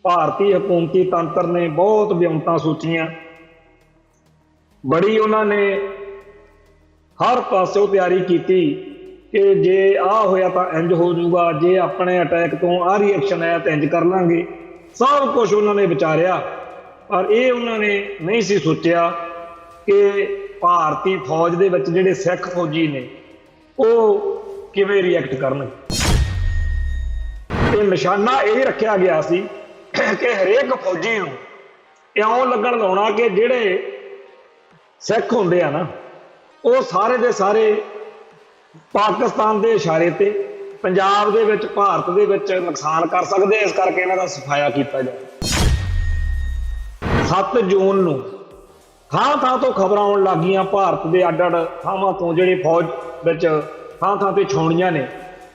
ਭਾਰਤੀ ਹਕੂਮਤੀ ਤੰਤਰ ਨੇ ਬਹੁਤ ਵਿਉਂਤਾਂ ਸੋਚੀਆਂ, ਬੜੀ ਉਹਨਾਂ ਨੇ ਹਰ ਪਾਸਿਓਂ ਤਿਆਰੀ ਕੀਤੀ ਕਿ ਜੇ ਆ ਹੋਇਆ ਤਾਂ ਇੰਜ ਹੋ ਜਾਊਗਾ, ਜੇ ਆਪਣੇ ਅਟੈਕ ਤੋਂ ਆ ਰਿਐਕਸ਼ਨ ਆਇਆ ਤਾਂ ਇੰਜ ਕਰ ਲਾਂਗੇ। ਸਭ ਕੁਝ ਉਹਨਾਂ ਨੇ ਵਿਚਾਰਿਆ, ਪਰ ਇਹ ਉਹਨਾਂ ਨੇ ਨਹੀਂ ਸੀ ਸੋਚਿਆ ਕਿ ਭਾਰਤੀ ਫੌਜ ਦੇ ਵਿੱਚ ਜਿਹੜੇ ਸਿੱਖ ਫੌਜੀ ਨੇ ਉਹ ਕਿਵੇਂ ਰਿਐਕਟ ਕਰਨਗੇ। ਤੇ ਨਿਸ਼ਾਨਾ ਇਹ ਰੱਖਿਆ ਗਿਆ ਸੀ ਕਿ ਹਰੇਕ ਫੌਜੀ ਨੂੰ ਇਉਂ ਲੱਗਣ ਲਾਉਣਾ ਕਿ ਜਿਹੜੇ ਸਿੱਖ ਹੁੰਦੇ ਆ ਨਾ ਉਹ ਸਾਰੇ ਦੇ ਸਾਰੇ ਪਾਕਿਸਤਾਨ ਦੇ ਇਸ਼ਾਰੇ ਤੇ ਪੰਜਾਬ ਦੇ ਵਿੱਚ, ਭਾਰਤ ਦੇ ਵਿੱਚ ਨੁਕਸਾਨ ਕਰ ਸਕਦੇ, ਇਸ ਕਰਕੇ ਇਹਨਾਂ ਦਾ ਸਫਾਇਆ ਕੀਤਾ ਜਾਵੇ। 7 ਜੂਨ ਨੂੰ ਥਾਂ ਥਾਂ ਤੋਂ ਖਬਰਾਂ ਆਉਣ ਲੱਗ ਗਈਆਂ, ਭਾਰਤ ਦੇ ਅੱਡ ਅੱਡ ਥਾਵਾਂ ਤੋਂ ਜਿਹੜੀ ਫੌਜ ਵਿੱਚ ਥਾਂ ਥਾਂ ਤੇ ਛਾਉਣੀਆਂ ਨੇ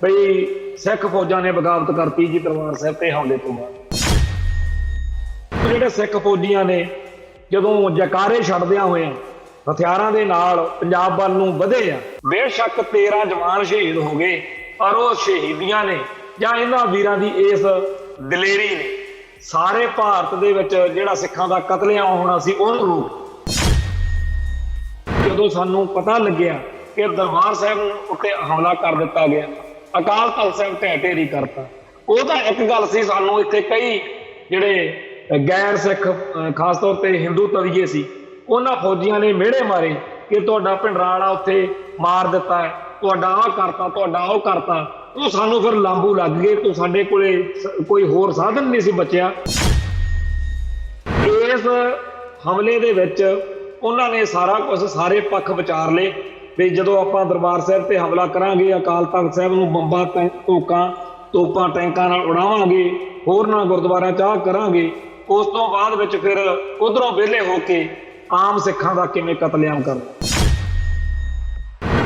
ਬਈ ਸਿੱਖ ਫੌਜਾਂ ਨੇ ਬਗਾਵਤ ਕਰਤੀ ਜੀ ਦਰਬਾਰ ਸਾਹਿਬ ਤੇ ਹਮਲੇ ਤੋਂ ਬਾਅਦ। ਜਿਹੜੇ ਸਿੱਖ ਫੌਜੀਆਂ ਨੇ ਜਦੋਂ ਜੈਕਾਰੇ ਛੱਡਦਿਆਂ ਹੋਏ ਹਥਿਆਰਾਂ ਦੇ ਨਾਲ ਪੰਜਾਬ ਵੱਲ ਨੂੰ ਵਧੇ ਆ, ਬੇਸ਼ੱਕ 13 ਜਵਾਨ ਸ਼ਹੀਦ ਹੋ ਗਏ, ਪਰ ਉਹ ਸ਼ਹੀਦੀਆਂ ਨੇ ਜਾਂ ਇਹਨਾਂ ਵੀਰਾਂ ਦੀ ਇਸ ਦਲੇਰੀ ਨੇ ਸਾਰੇ ਭਾਰਤ ਦੇ ਵਿੱਚ ਜਿਹੜਾ ਸਿੱਖਾਂ ਦਾ ਕਤਲੇਆਮ ਹੋਣਾ ਸੀ ਉਹਨੂੰ ਰੋਕ। ਜਦੋਂ ਸਾਨੂੰ ਪਤਾ ਲੱਗਿਆ ਕਿ ਦਰਬਾਰ ਸਾਹਿਬ ਉੱਤੇ ਹਮਲਾ ਕਰ ਦਿੱਤਾ ਗਿਆ, ਅਕਾਲ ਤਖਤ ਸਾਹਿਬ ਢਹਿ ਢੇਰੀ ਕਰਤਾ, ਉਹ ਤਾਂ ਇੱਕ ਗੱਲ ਸੀ। ਸਾਨੂੰ ਇੱਥੇ ਕਈ ਜਿਹੜੇ ਗੈਰ ਸਿੱਖ ਖਾਸ ਤੌਰ ਤੇ ਹਿੰਦੂ ਤਵੀਏ ਸੀ, ਉਹਨਾਂ ਫੌਜੀਆਂ ਨੇ ਮਿਹੜੇ ਮਾਰੇ ਕਿ ਤੁਹਾਡਾ ਭਿੰਡਰਾਂਵਾਲਾ ਉੱਥੇ ਮਾਰ ਦਿੱਤਾ ਹੈ, ਤੁਹਾਡਾ ਆਹ ਕਰਤਾ, ਤੁਹਾਡਾ ਉਹ ਕਰਤਾ। ਉਹ ਸਾਨੂੰ ਫਿਰ ਲਾਂਬੂ ਲੱਗ ਗਏ ਤੇ ਸਾਡੇ ਕੋਲੇ ਕੋਈ ਹੋਰ ਸਾਧਨ ਨਹੀਂ ਸੀ ਬਚਿਆ। ਇਸ ਹਮਲੇ ਦੇ ਵਿੱਚ ਉਹਨਾਂ ਨੇ ਸਾਰਾ ਕੁਝ, ਸਾਰੇ ਪੱਖ ਵਿਚਾਰ ਲਏ ਵੀ ਜਦੋਂ ਆਪਾਂ ਦਰਬਾਰ ਸਾਹਿਬ ਤੇ ਹਮਲਾ ਕਰਾਂਗੇ, ਅਕਾਲ ਤਖਤ ਸਾਹਿਬ ਨੂੰ ਬੰਬਾਂ ਤੋਪਾਂ ਟੈਂਕਾਂ ਨਾਲ ਉਡਾਵਾਂਗੇ, ਹੋਰਨਾਂ ਗੁਰਦੁਆਰਿਆਂ 'ਚ ਆਹ ਕਰਾਂਗੇ, ਉਸ ਤੋਂ ਬਾਅਦ ਵਿੱਚ ਫਿਰ ਉਧਰੋਂ ਵਿਹਲੇ ਹੋ ਕੇ ਆਮ ਸਿੱਖਾਂ ਦਾ ਕਿਵੇਂ ਕਤਲੇਆਮ ਕਰਨਾ।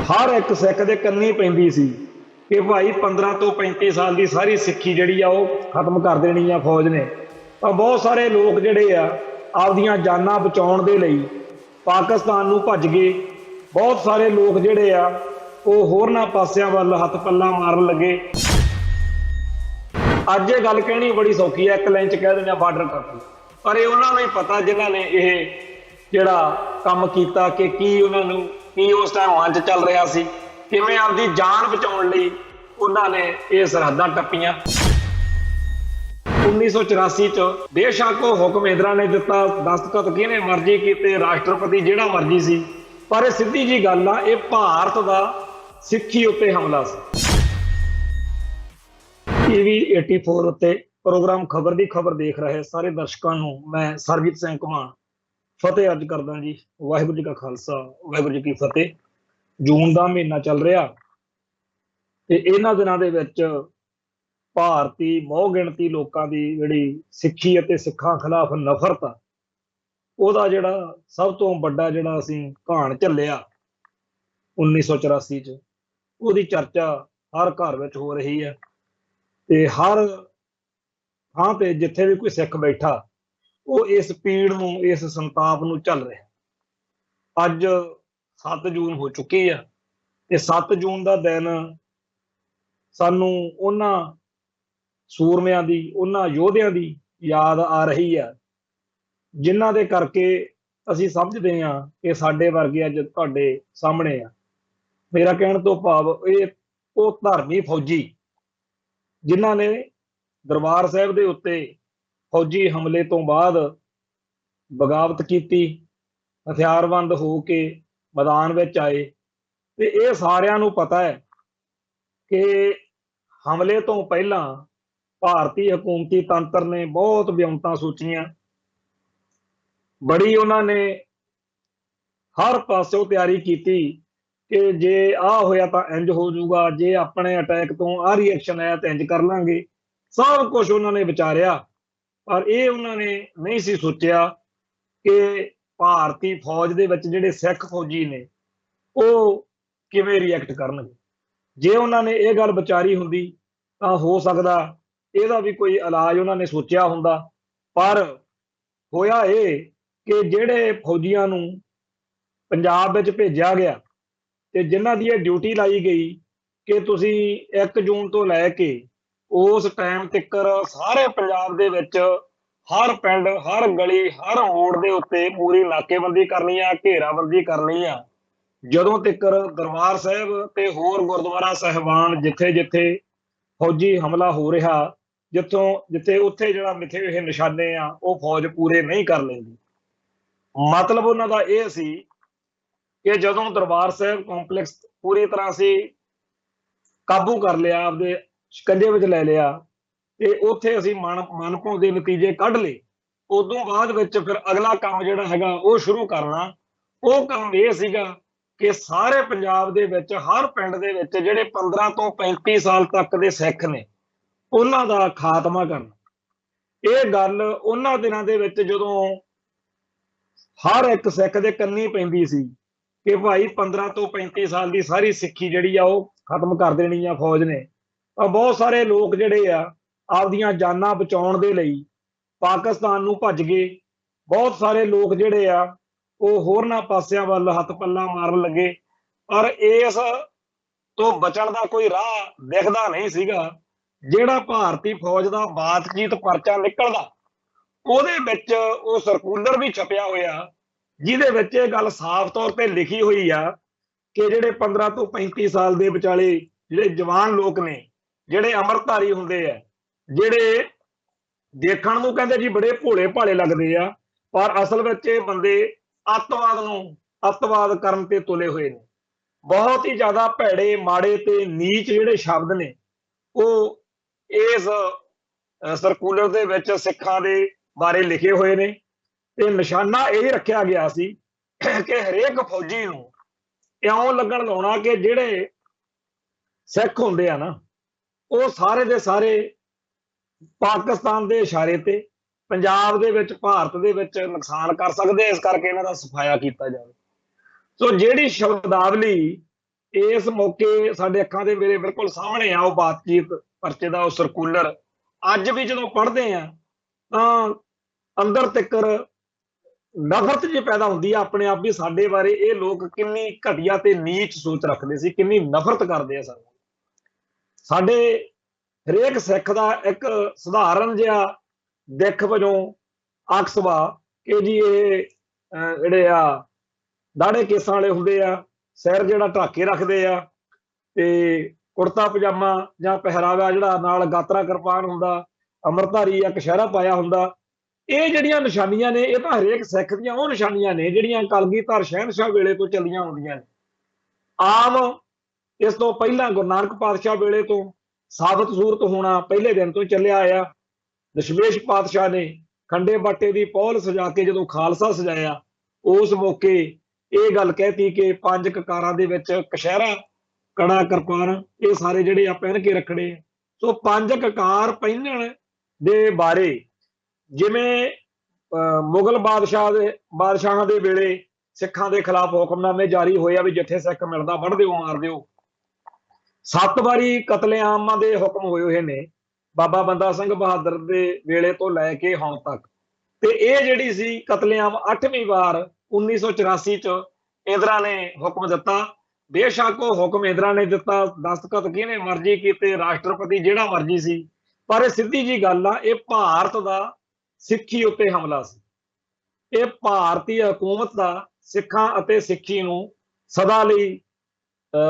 ਹਰ ਇੱਕ ਸਿੱਖ ਦੇ ਕੰਨੀ ਪੈਂਦੀ ਸੀ ਕਿ ਭਾਈ 15 ਤੋਂ 35 ਸਾਲ ਦੀ ਸਾਰੀ ਸਿੱਖੀ ਜਿਹੜੀ ਆ ਉਹ ਖਤਮ ਕਰ ਦੇਣੀ ਆ ਫੌਜ ਨੇ। ਪਰ ਬਹੁਤ ਸਾਰੇ ਲੋਕ ਜਿਹੜੇ ਆ ਆਪਦੀਆਂ ਜਾਨਾਂ ਬਚਾਉਣ ਦੇ ਲਈ ਪਾਕਿਸਤਾਨ ਨੂੰ ਭੱਜ ਗਏ। ਬਹੁਤ ਸਾਰੇ ਲੋਕ ਜਿਹੜੇ ਆ ਉਹ ਹੋਰਨਾਂ ਪਾਸਿਆਂ ਵੱਲ ਹੱਥ ਪੱਲਾ ਮਾਰਨ ਲੱਗੇ। ਅੱਜ ਇਹ ਗੱਲ ਕਹਿਣੀ ਬੜੀ ਸੌਖੀ ਹੈ, ਇੱਕ ਲਾਈਨ 'ਚ ਕਹਿ ਦਿੰਦੇ ਆ ਬਾਰਡਰ ਕੱਟ, ਪਰ ਇਹ ਉਹਨਾਂ ਨੂੰ ਹੀ ਪਤਾ ਜਿਨ੍ਹਾਂ ਨੇ ਇਹ ਜਿਹੜਾ ਕੰਮ ਕੀਤਾ ਕਿ ਕੀ ਉਹਨਾਂ ਨੂੰ ਕੀ ਉਸ ਟਾਈਮ ਮਨ 'ਚ ਚੱਲ ਰਿਹਾ ਸੀ, ਕਿਵੇਂ ਆਪਦੀ ਜਾਨ ਬਚਾਉਣ ਲਈ ਉਹਨਾਂ ਨੇ ਇਹ ਸਰਹੱਦਾਂ ਟੱਪੀਆਂ। 1984 'ਚ ਬੇਸ਼ੱਕ ਉਹ ਹੁਕਮ ਇੰਦਰਾ ਨੇ ਦਿੱਤਾ, ਦਸਤਖਤ ਕਿਹਨੇ ਮਰਜ਼ੀ ਕੀਤੇ, ਰਾਸ਼ਟਰਪਤੀ ਜਿਹੜਾ ਮਰਜ਼ੀ ਸੀ, ਪਰ ਇਹ ਸਿੱਧੀ ਜੀ ਗੱਲ ਆ, ਇਹ ਭਾਰਤ ਦਾ ਸਿੱਖੀ ਉੱਤੇ ਹਮਲਾ ਸੀ। ਟੀਵੀ 84 ਉੱਤੇ ਪ੍ਰੋਗਰਾਮ ਖਬਰ ਦੀ ਖਬਰ ਦੇਖ ਰਹੇ ਸਾਰੇ ਦਰਸ਼ਕਾਂ ਨੂੰ ਮੈਂ ਸਰਬਜੀਤ ਸਿੰਘ ਘੁਮਾਣ ਫਤਿਹ ਅਰਜ਼ ਕਰਦਾ ਜੀ। ਵਾਹਿਗੁਰੂ ਜੀ ਕਾ ਖਾਲਸਾ, ਵਾਹਿਗੁਰੂ ਜੀ ਕੀ ਫਤਿਹ। ਜੂਨ ਦਾ ਮਹੀਨਾ ਚੱਲ ਰਿਹਾ ਤੇ ਇਹਨਾਂ ਦਿਨਾਂ ਦੇ ਵਿੱਚ ਭਾਰਤੀ ਬਹੁ ਗਿਣਤੀ ਲੋਕਾਂ ਦੀ ਜਿਹੜੀ ਸਿੱਖੀ ਅਤੇ ਸਿੱਖਾਂ ਖਿਲਾਫ ਨਫ਼ਰਤ ਆ, ਉਹਦਾ ਜਿਹੜਾ ਸਭ ਤੋਂ ਵੱਡਾ ਜਿਹੜਾ ਅਸੀਂ ਘਾਣ ਝੱਲਿਆ 1984 'ਚ, ਉਹਦੀ ਚਰਚਾ ਹਰ ਘਰ ਵਿੱਚ ਹੋ ਰਹੀ ਹੈ ਤੇ ਹਰ ਥਾਂ ਤੇ ਜਿੱਥੇ ਵੀ ਕੋਈ ਸਿੱਖ ਬੈਠਾ ਉਹ ਇਸ ਪੀੜ ਨੂੰ, ਇਸ ਸੰਤਾਪ ਨੂੰ ਝੱਲ ਰਿਹਾ। ਅੱਜ 7 ਜੂਨ ਹੋ ਚੁੱਕੀ ਆ ਤੇ 7 ਜੂਨ ਦਾ ਦਿਨ ਸਾਨੂੰ ਉਹਨਾਂ ਸੂਰਮਿਆਂ ਦੀ, ਉਹਨਾਂ ਯੋਧਿਆਂ ਦੀ ਯਾਦ ਆ ਰਹੀ ਆ ਜਿਨ੍ਹਾਂ ਦੇ ਕਰਕੇ ਅਸੀਂ ਸਮਝਦੇ ਹਾਂ ਕਿ ਸਾਡੇ ਵਰਗੇ ਅੱਜ ਤੁਹਾਡੇ ਸਾਹਮਣੇ ਆ। ਮੇਰਾ ਕਹਿਣ ਤੋਂ ਭਾਵ ਇਹ ਉਹ ਧਰਮੀ ਫੌਜੀ ਜਿਨ੍ਹਾਂ ਨੇ ਦਰਬਾਰ ਸਾਹਿਬ ਦੇ ਉੱਤੇ ਫੌਜੀ ਹਮਲੇ ਤੋਂ ਬਾਅਦ ਬਗਾਵਤ ਕੀਤੀ, ਹਥਿਆਰਬੰਦ ਹੋ ਕੇ ਮੈਦਾਨ ਵਿੱਚ ਆਏ ਤੇ ਇਹ ਸਾਰਿਆਂ ਨੂੰ ਪਤਾ ਹੈ ਕਿ ਹਮਲੇ ਤੋਂ ਪਹਿਲਾਂ ਭਾਰਤੀ ਹਕੂਮਤੀ ਤੰਤਰ ਨੇ ਬਹੁਤ ਵਿਉਂਤਾਂ ਸੋਚੀਆਂ, ਬੜੀ ਉਹਨਾਂ ਨੇ ਹਰ ਪਾਸਿਓਂ ਤਿਆਰੀ ਕੀਤੀ ਕਿ ਜੇ ਆਹ ਹੋਇਆ ਤਾਂ ਇੰਜ ਹੋ ਜਾਊਗਾ, ਜੇ ਆਪਣੇ ਅਟੈਕ ਤੋਂ ਆ ਰਿਐਕਸ਼ਨ ਆਇਆ ਤਾਂ ਇੰਜ ਕਰ ਲਾਂਗੇ। ਸਭ ਕੁਝ ਉਹਨਾਂ ਨੇ ਵਿਚਾਰਿਆ, ਪਰ ਇਹ ਉਹਨਾਂ ਨੇ ਨਹੀਂ ਸੀ ਸੋਚਿਆ ਕਿ ਭਾਰਤੀ ਫੌਜ ਦੇ ਵਿੱਚ ਜਿਹੜੇ ਸਿੱਖ ਫੌਜੀ ਨੇ ਉਹ ਕਿਵੇਂ ਰਿਐਕਟ ਕਰਨਗੇ। ਜੇ ਉਹਨਾਂ ਨੇ ਇਹ ਗੱਲ ਵਿਚਾਰੀ ਹੁੰਦੀ ਤਾਂ ਹੋ ਸਕਦਾ ਇਹਦਾ ਵੀ ਕੋਈ ਇਲਾਜ ਉਹਨਾਂ ਨੇ ਸੋਚਿਆ ਹੁੰਦਾ, ਪਰ ਹੋਇਆ ਇਹ ਕਿ ਜਿਹੜੇ ਫੌਜੀਆਂ ਨੂੰ ਪੰਜਾਬ ਵਿੱਚ ਭੇਜਿਆ ਗਿਆ ਤੇ ਜਿਨ੍ਹਾਂ ਦੀ ਇਹ ਡਿਊਟੀ ਲਾਈ ਗਈ ਕਿ ਤੁਸੀਂ 1 ਜੂਨ ਤੋਂ ਲੈ ਕੇ ਉਸ ਟਾਈਮ ਤੱਕ ਸਾਰੇ ਪੰਜਾਬ ਦੇ ਵਿੱਚ हर पिंड हर गली हर मोड़ ਦੇ ਉੱਤੇ ਪੂਰੀ ਨਾਕੇਬੰਦੀ ਕਰਨੀ ਆ, ਘੇਰਾਬੰਦੀ ਕਰਨੀ ਆ, ਜਦੋਂ ਤੱਕਰ ਦਰਬਾਰ ਸਾਹਿਬ ਤੇ ਹੋਰ ਗੁਰਦੁਆਰਾ ਸਾਹਿਬਾਨ ਜਿੱਥੇ ਜਿੱਥੇ ਫੌਜੀ ਹਮਲਾ ਹੋ ਰਿਹਾ, ਜਿੱਥੋਂ ਜਿੱਥੇ ਉੱਥੇ ਜਿਹੜਾ ਮਿੱਥੇ ਹੋਏ ਨਿਸ਼ਾਨੇ ਆ ਉਹ ਫੌਜ ਪੂਰੇ ਨਹੀਂ ਕਰ ਲੈਂਦੀ। ਮਤਲਬ ਉਹਨਾਂ ਦਾ ਇਹ ਸੀ ਕਿ ਜਦੋਂ ਦਰਬਾਰ ਸਾਹਿਬ ਕੰਪਲੈਕਸ ਪੂਰੀ ਤਰ੍ਹਾਂ ਸੀ ਕਾਬੂ ਕਰ ਲਿਆ, ਆਪਦੇ ਸ਼ਿਕੰਜੇ ਵਿੱਚ ਲੈ ਲਿਆ, ਤੇ ਉੱਥੇ ਅਸੀਂ ਮਨ ਭਾਉਂਦੇ ਨਤੀਜੇ ਕੱਢ ਲਏ, ਉਦੋਂ ਬਾਅਦ ਵਿੱਚ ਫਿਰ ਅਗਲਾ ਕੰਮ ਜਿਹੜਾ ਹੈਗਾ ਉਹ ਸ਼ੁਰੂ ਕਰਨਾ। ਉਹ ਕੰਮ ਇਹ ਸੀਗਾ ਕਿ ਸਾਰੇ ਪੰਜਾਬ ਦੇ ਵਿੱਚ ਹਰ ਪਿੰਡ ਦੇ ਵਿੱਚ ਜਿਹੜੇ 15 ਤੋਂ 35 ਸਾਲ ਤੱਕ ਦੇ ਸਿੱਖ ਨੇ ਉਹਨਾਂ ਦਾ ਖਾਤਮਾ ਕਰਨਾ। ਇਹ ਗੱਲ ਉਹਨਾਂ ਦਿਨਾਂ ਦੇ ਵਿੱਚ ਜਦੋਂ ਹਰ ਇੱਕ ਸਿੱਖ ਦੇ ਕੰਨੀ ਪੈਂਦੀ ਸੀ ਕਿ ਭਾਈ 15 ਤੋਂ 35 ਸਾਲ ਦੀ ਸਾਰੀ ਸਿੱਖੀ ਜਿਹੜੀ ਆ ਉਹ ਖਤਮ ਕਰ ਦੇਣੀ ਆ ਫੌਜ ਨੇ, ਤਾਂ ਬਹੁਤ ਸਾਰੇ ਲੋਕ ਜਿਹੜੇ ਆ ਆਪਦੀਆਂ ਜਾਨਾਂ ਬਚਾਉਣ ਦੇ ਲਈ ਪਾਕਿਸਤਾਨ ਨੂੰ ਭੱਜ ਗਏ। ਬਹੁਤ ਸਾਰੇ ਲੋਕ ਜਿਹੜੇ ਆ ਉਹ ਹੋਰਨਾਂ ਪਾਸਿਆਂ ਵੱਲ ਹੱਥ ਪੱਲਾ ਮਾਰਨ ਲੱਗੇ, ਪਰ ਇਸ ਤੋਂ ਬਚਣ ਦਾ ਕੋਈ ਰਾਹ ਦਿਖਦਾ ਨਹੀਂ ਸੀਗਾ। ਜਿਹੜਾ ਭਾਰਤੀ ਫੌਜ ਦਾ ਬਾਤਚੀਤ ਪਰਚਾ ਨਿਕਲਦਾ ਉਹਦੇ ਵਿੱਚ ਉਹ ਸਰਕੂਲਰ ਵੀ ਛਪਿਆ ਹੋਇਆ, ਜਿਹਦੇ ਵਿੱਚ ਇਹ ਗੱਲ ਸਾਫ਼ ਤੌਰ ਤੇ ਲਿਖੀ ਹੋਈ ਆ ਕਿ ਜਿਹੜੇ 15 ਤੋਂ 35 ਸਾਲ ਦੇ ਵਿਚਾਲੇ ਜਿਹੜੇ ਜਵਾਨ ਲੋਕ ਨੇ, ਜਿਹੜੇ ਅੰਮ੍ਰਿਤਧਾਰੀ ਹੁੰਦੇ ਆ, ਜਿਹੜੇ ਦੇਖਣ ਨੂੰ ਕਹਿੰਦੇ ਜੀ ਬੜੇ ਭੋਲੇ ਭਾਲੇ ਲੱਗਦੇ ਆ, ਪਰ ਅਸਲ ਵਿੱਚ ਇਹ ਬੰਦੇ ਅੱਤਵਾਦ ਕਰਨ ਤੇ ਤੁਲੇ ਹੋਏ ਨੇ। ਬਹੁਤ ਹੀ ਜ਼ਿਆਦਾ ਭੈੜੇ ਮਾੜੇ ਤੇ ਨੀਚ ਜਿਹੜੇ ਸ਼ਬਦ ਨੇ ਉਹ ਇਸ ਸਰਕੂਲਰ ਦੇ ਵਿੱਚ ਸਿੱਖਾਂ ਦੇ ਬਾਰੇ ਲਿਖੇ ਹੋਏ ਨੇ, ਤੇ ਨਿਸ਼ਾਨਾ ਇਹ ਰੱਖਿਆ ਗਿਆ ਸੀ ਕਿ ਹਰੇਕ ਫੌਜੀ ਨੂੰ ਇਉਂ ਲੱਗਣ ਲਾਉਣਾ ਕਿ ਜਿਹੜੇ ਸਿੱਖ ਹੁੰਦੇ ਆ ਨਾ ਉਹ ਸਾਰੇ ਦੇ ਸਾਰੇ ਪਾਕਿਸਤਾਨ ਦੇ ਇਸ਼ਾਰੇ ਤੇ ਪੰਜਾਬ ਦੇ ਵਿੱਚ ਭਾਰਤ ਦੇ ਵਿੱਚ ਨੁਕਸਾਨ ਕਰ ਸਕਦੇ, ਇਸ ਕਰਕੇ ਇਹਨਾਂ ਦਾ ਸਫਾਇਆ ਕੀਤਾ ਜਾਵੇ। ਸੋ ਜਿਹੜੀ ਸ਼ਬਦਾਵਲੀ ਇਸ ਮੌਕੇ ਸਾਡੇ ਅੱਖਾਂ ਦੇ ਮੇਰੇ ਬਿਲਕੁਲ ਸਾਹਮਣੇ ਆ, ਉਹ ਬਾਤਚੀਤ ਪਰਚੇ ਦਾ ਉਹ ਸਰਕੂਲਰ ਅੱਜ ਵੀ ਜਦੋਂ ਪੜ੍ਹਦੇ ਆ ਤਾਂ ਅੰਦਰ ਤੱਕਰ ਨਫ਼ਰਤ ਜੀ ਪੈਦਾ ਹੁੰਦੀ ਆ ਆਪਣੇ ਆਪ ਵੀ, ਸਾਡੇ ਬਾਰੇ ਇਹ ਲੋਕ ਕਿੰਨੀ ਘਟੀਆ ਤੇ ਨੀਚ ਸੋਚ ਰੱਖਦੇ ਸੀ, ਕਿੰਨੀ ਨਫ਼ਰਤ ਕਰਦੇ ਆ ਸਾਨੂੰ। ਸਾਡੇ ਹਰੇਕ ਸਿੱਖ ਦਾ ਇੱਕ ਸਧਾਰਨ ਜਿਹਾ ਦਿੱਖ ਵਜੋਂ ਅਕਸਵਾ ਕਿ ਜੀ ਇਹ ਜਿਹੜੇ ਆ ਦਾੜੇ ਕੇਸਾਂ ਵਾਲੇ ਹੁੰਦੇ ਆ, ਸਿਰ ਜਿਹੜਾ ਢਾਕੇ ਰੱਖਦੇ ਆ, ਤੇ ਕੁੜਤਾ ਪਜਾਮਾ ਜਾਂ ਪਹਿਰਾਵਾ ਜਿਹੜਾ ਨਾਲ ਗਾਤਰਾ ਕਿਰਪਾਨ ਹੁੰਦਾ, ਅੰਮ੍ਰਿਤਧਾਰੀ ਆ, ਕਛਹਿਰਾ ਪਾਇਆ ਹੁੰਦਾ। ਇਹ ਜਿਹੜੀਆਂ ਨਿਸ਼ਾਨੀਆਂ ਨੇ ਇਹ ਤਾਂ ਹਰੇਕ ਸਿੱਖ ਦੀਆਂ ਉਹ ਨਿਸ਼ਾਨੀਆਂ ਨੇ ਜਿਹੜੀਆਂ ਕਲਗੀਧਰ ਸ਼ਹਿਨਸ਼ਾਹ ਵੇਲੇ ਤੋਂ ਚੱਲੀਆਂ ਆਉਂਦੀਆਂ ਨੇ। ਆਮ ਇਸ ਤੋਂ ਪਹਿਲਾਂ ਗੁਰੂ ਨਾਨਕ ਪਾਤਸ਼ਾਹ ਵੇਲੇ ਤੋਂ ਸਾਬਤ ਸੂਰਤ ਹੋਣਾ ਪਹਿਲੇ ਦਿਨ ਤੋਂ ਚੱਲਿਆ ਆਇਆ। ਦਸ਼ਮੇਸ਼ ਪਾਤਸ਼ਾਹ ਨੇ ਖੰਡੇ ਬਾਟੇ ਦੀ ਪੌਲ ਸਜਾ ਕੇ ਜਦੋਂ ਖਾਲਸਾ ਸਜਾਇਆ, ਉਸ ਮੌਕੇ ਇਹ ਗੱਲ ਕਹਿਤੀ ਕਿ 5 ਕਕਾਰਾਂ ਦੇ ਵਿੱਚ ਕਛਹਿਰਾ, ਕੜਾ, ਕਿਰਪਾਨ ਇਹ ਸਾਰੇ ਜਿਹੜੇ ਆ ਪਹਿਨ ਕੇ ਰੱਖਣੇ। ਸੋ 5 ਕਕਾਰ ਪਹਿਨਣ ਦੇ ਬਾਰੇ ਜਿਵੇਂ ਮੁਗਲ ਬਾਦਸ਼ਾਹਾਂ ਦੇ ਵੇਲੇ ਸਿੱਖਾਂ ਦੇ ਖਿਲਾਫ ਹੁਕਮਨਾਮੇ ਜਾਰੀ ਹੋਏ ਆ ਵੀ ਜਿੱਥੇ ਸਿੱਖ ਮਿਲਦਾ ਵੱਢ ਦਿਓ, ਮਾਰ ਦਿਓ। 7 ਵਾਰੀ ਕਤਲੇਆਮਾਂ ਦੇ ਹੁਕਮ ਹੋਏ ਨੇ ਬਾਬਾ ਬੰਦਾ ਸਿੰਘ ਬਹਾਦਰ ਦੇ ਵੇਲੇ ਤੋਂ ਲੈ ਕੇ ਹੁਣ ਤੱਕ, ਤੇ ਇਹ ਜਿਹੜੀ ਸੀ ਕਤਲੇਆਮ 8ਵੀਂ ਵਾਰ 1984 ਚ ਇੰਦਰਾ ਨੇ ਹੁਕਮ ਦਿੱਤਾ। ਬੇਸ਼ੱਕ ਉਹ ਹੁਕਮ ਇੰਦਰਾ ਨੇ ਦਿੱਤਾ, ਦਸਤਖਤ ਕਿਹਨੇ ਮਰਜ਼ੀ ਕੀਤੇ, ਰਾਸ਼ਟਰਪਤੀ ਜਿਹੜਾ ਮਰਜ਼ੀ ਸੀ, ਪਰ ਇਹ ਸਿੱਧੀ ਜੀ ਗੱਲ ਆ, ਇਹ ਭਾਰਤ ਦਾ ਸਿੱਖੀ ਉੱਤੇ ਹਮਲਾ ਸੀ। ਇਹ ਭਾਰਤੀ ਹਕੂਮਤ ਦਾ ਸਿੱਖਾਂ ਅਤੇ ਸਿੱਖੀ ਨੂੰ ਸਦਾ ਲਈ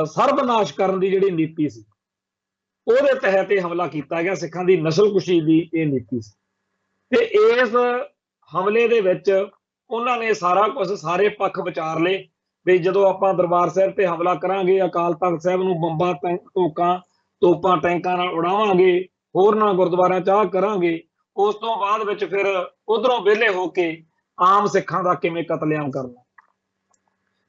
ਸਰਬਨਾਸ਼ ਕਰਨ ਦੀ ਜਿਹੜੀ ਨੀਤੀ ਸੀ ਉਹਦੇ ਤਹਿਤ ਇਹ ਹਮਲਾ ਕੀਤਾ ਗਿਆ। ਸਿੱਖਾਂ ਦੀ ਨਸਲਕੁਸ਼ੀ ਦੀ ਇਹ ਨੀਤੀ ਸੀ, ਤੇ ਇਸ ਹਮਲੇ ਦੇ ਵਿੱਚ ਉਹਨਾਂ ਨੇ ਸਾਰਾ ਕੁਝ, ਸਾਰੇ ਪੱਖ ਵਿਚਾਰ ਲਏ ਵੀ ਜਦੋਂ ਆਪਾਂ ਦਰਬਾਰ ਸਾਹਿਬ ਤੇ ਹਮਲਾ ਕਰਾਂਗੇ, ਅਕਾਲ ਤਖਤ ਸਾਹਿਬ ਨੂੰ ਬੰਬਾਂ, ਤੋਪਾਂ, ਟੈਂਕਾਂ ਨਾਲ ਉਡਾਵਾਂਗੇ, ਹੋਰਨਾਂ ਗੁਰਦੁਆਰਿਆਂ ਚ ਆਹ ਕਰਾਂਗੇ, ਉਸ ਤੋਂ ਬਾਅਦ ਵਿੱਚ ਫਿਰ ਉਧਰੋਂ ਵਿਹਲੇ ਹੋ ਕੇ ਆਮ ਸਿੱਖਾਂ ਦਾ ਕਿਵੇਂ ਕਤਲੇਆਮ ਕਰਨਾ।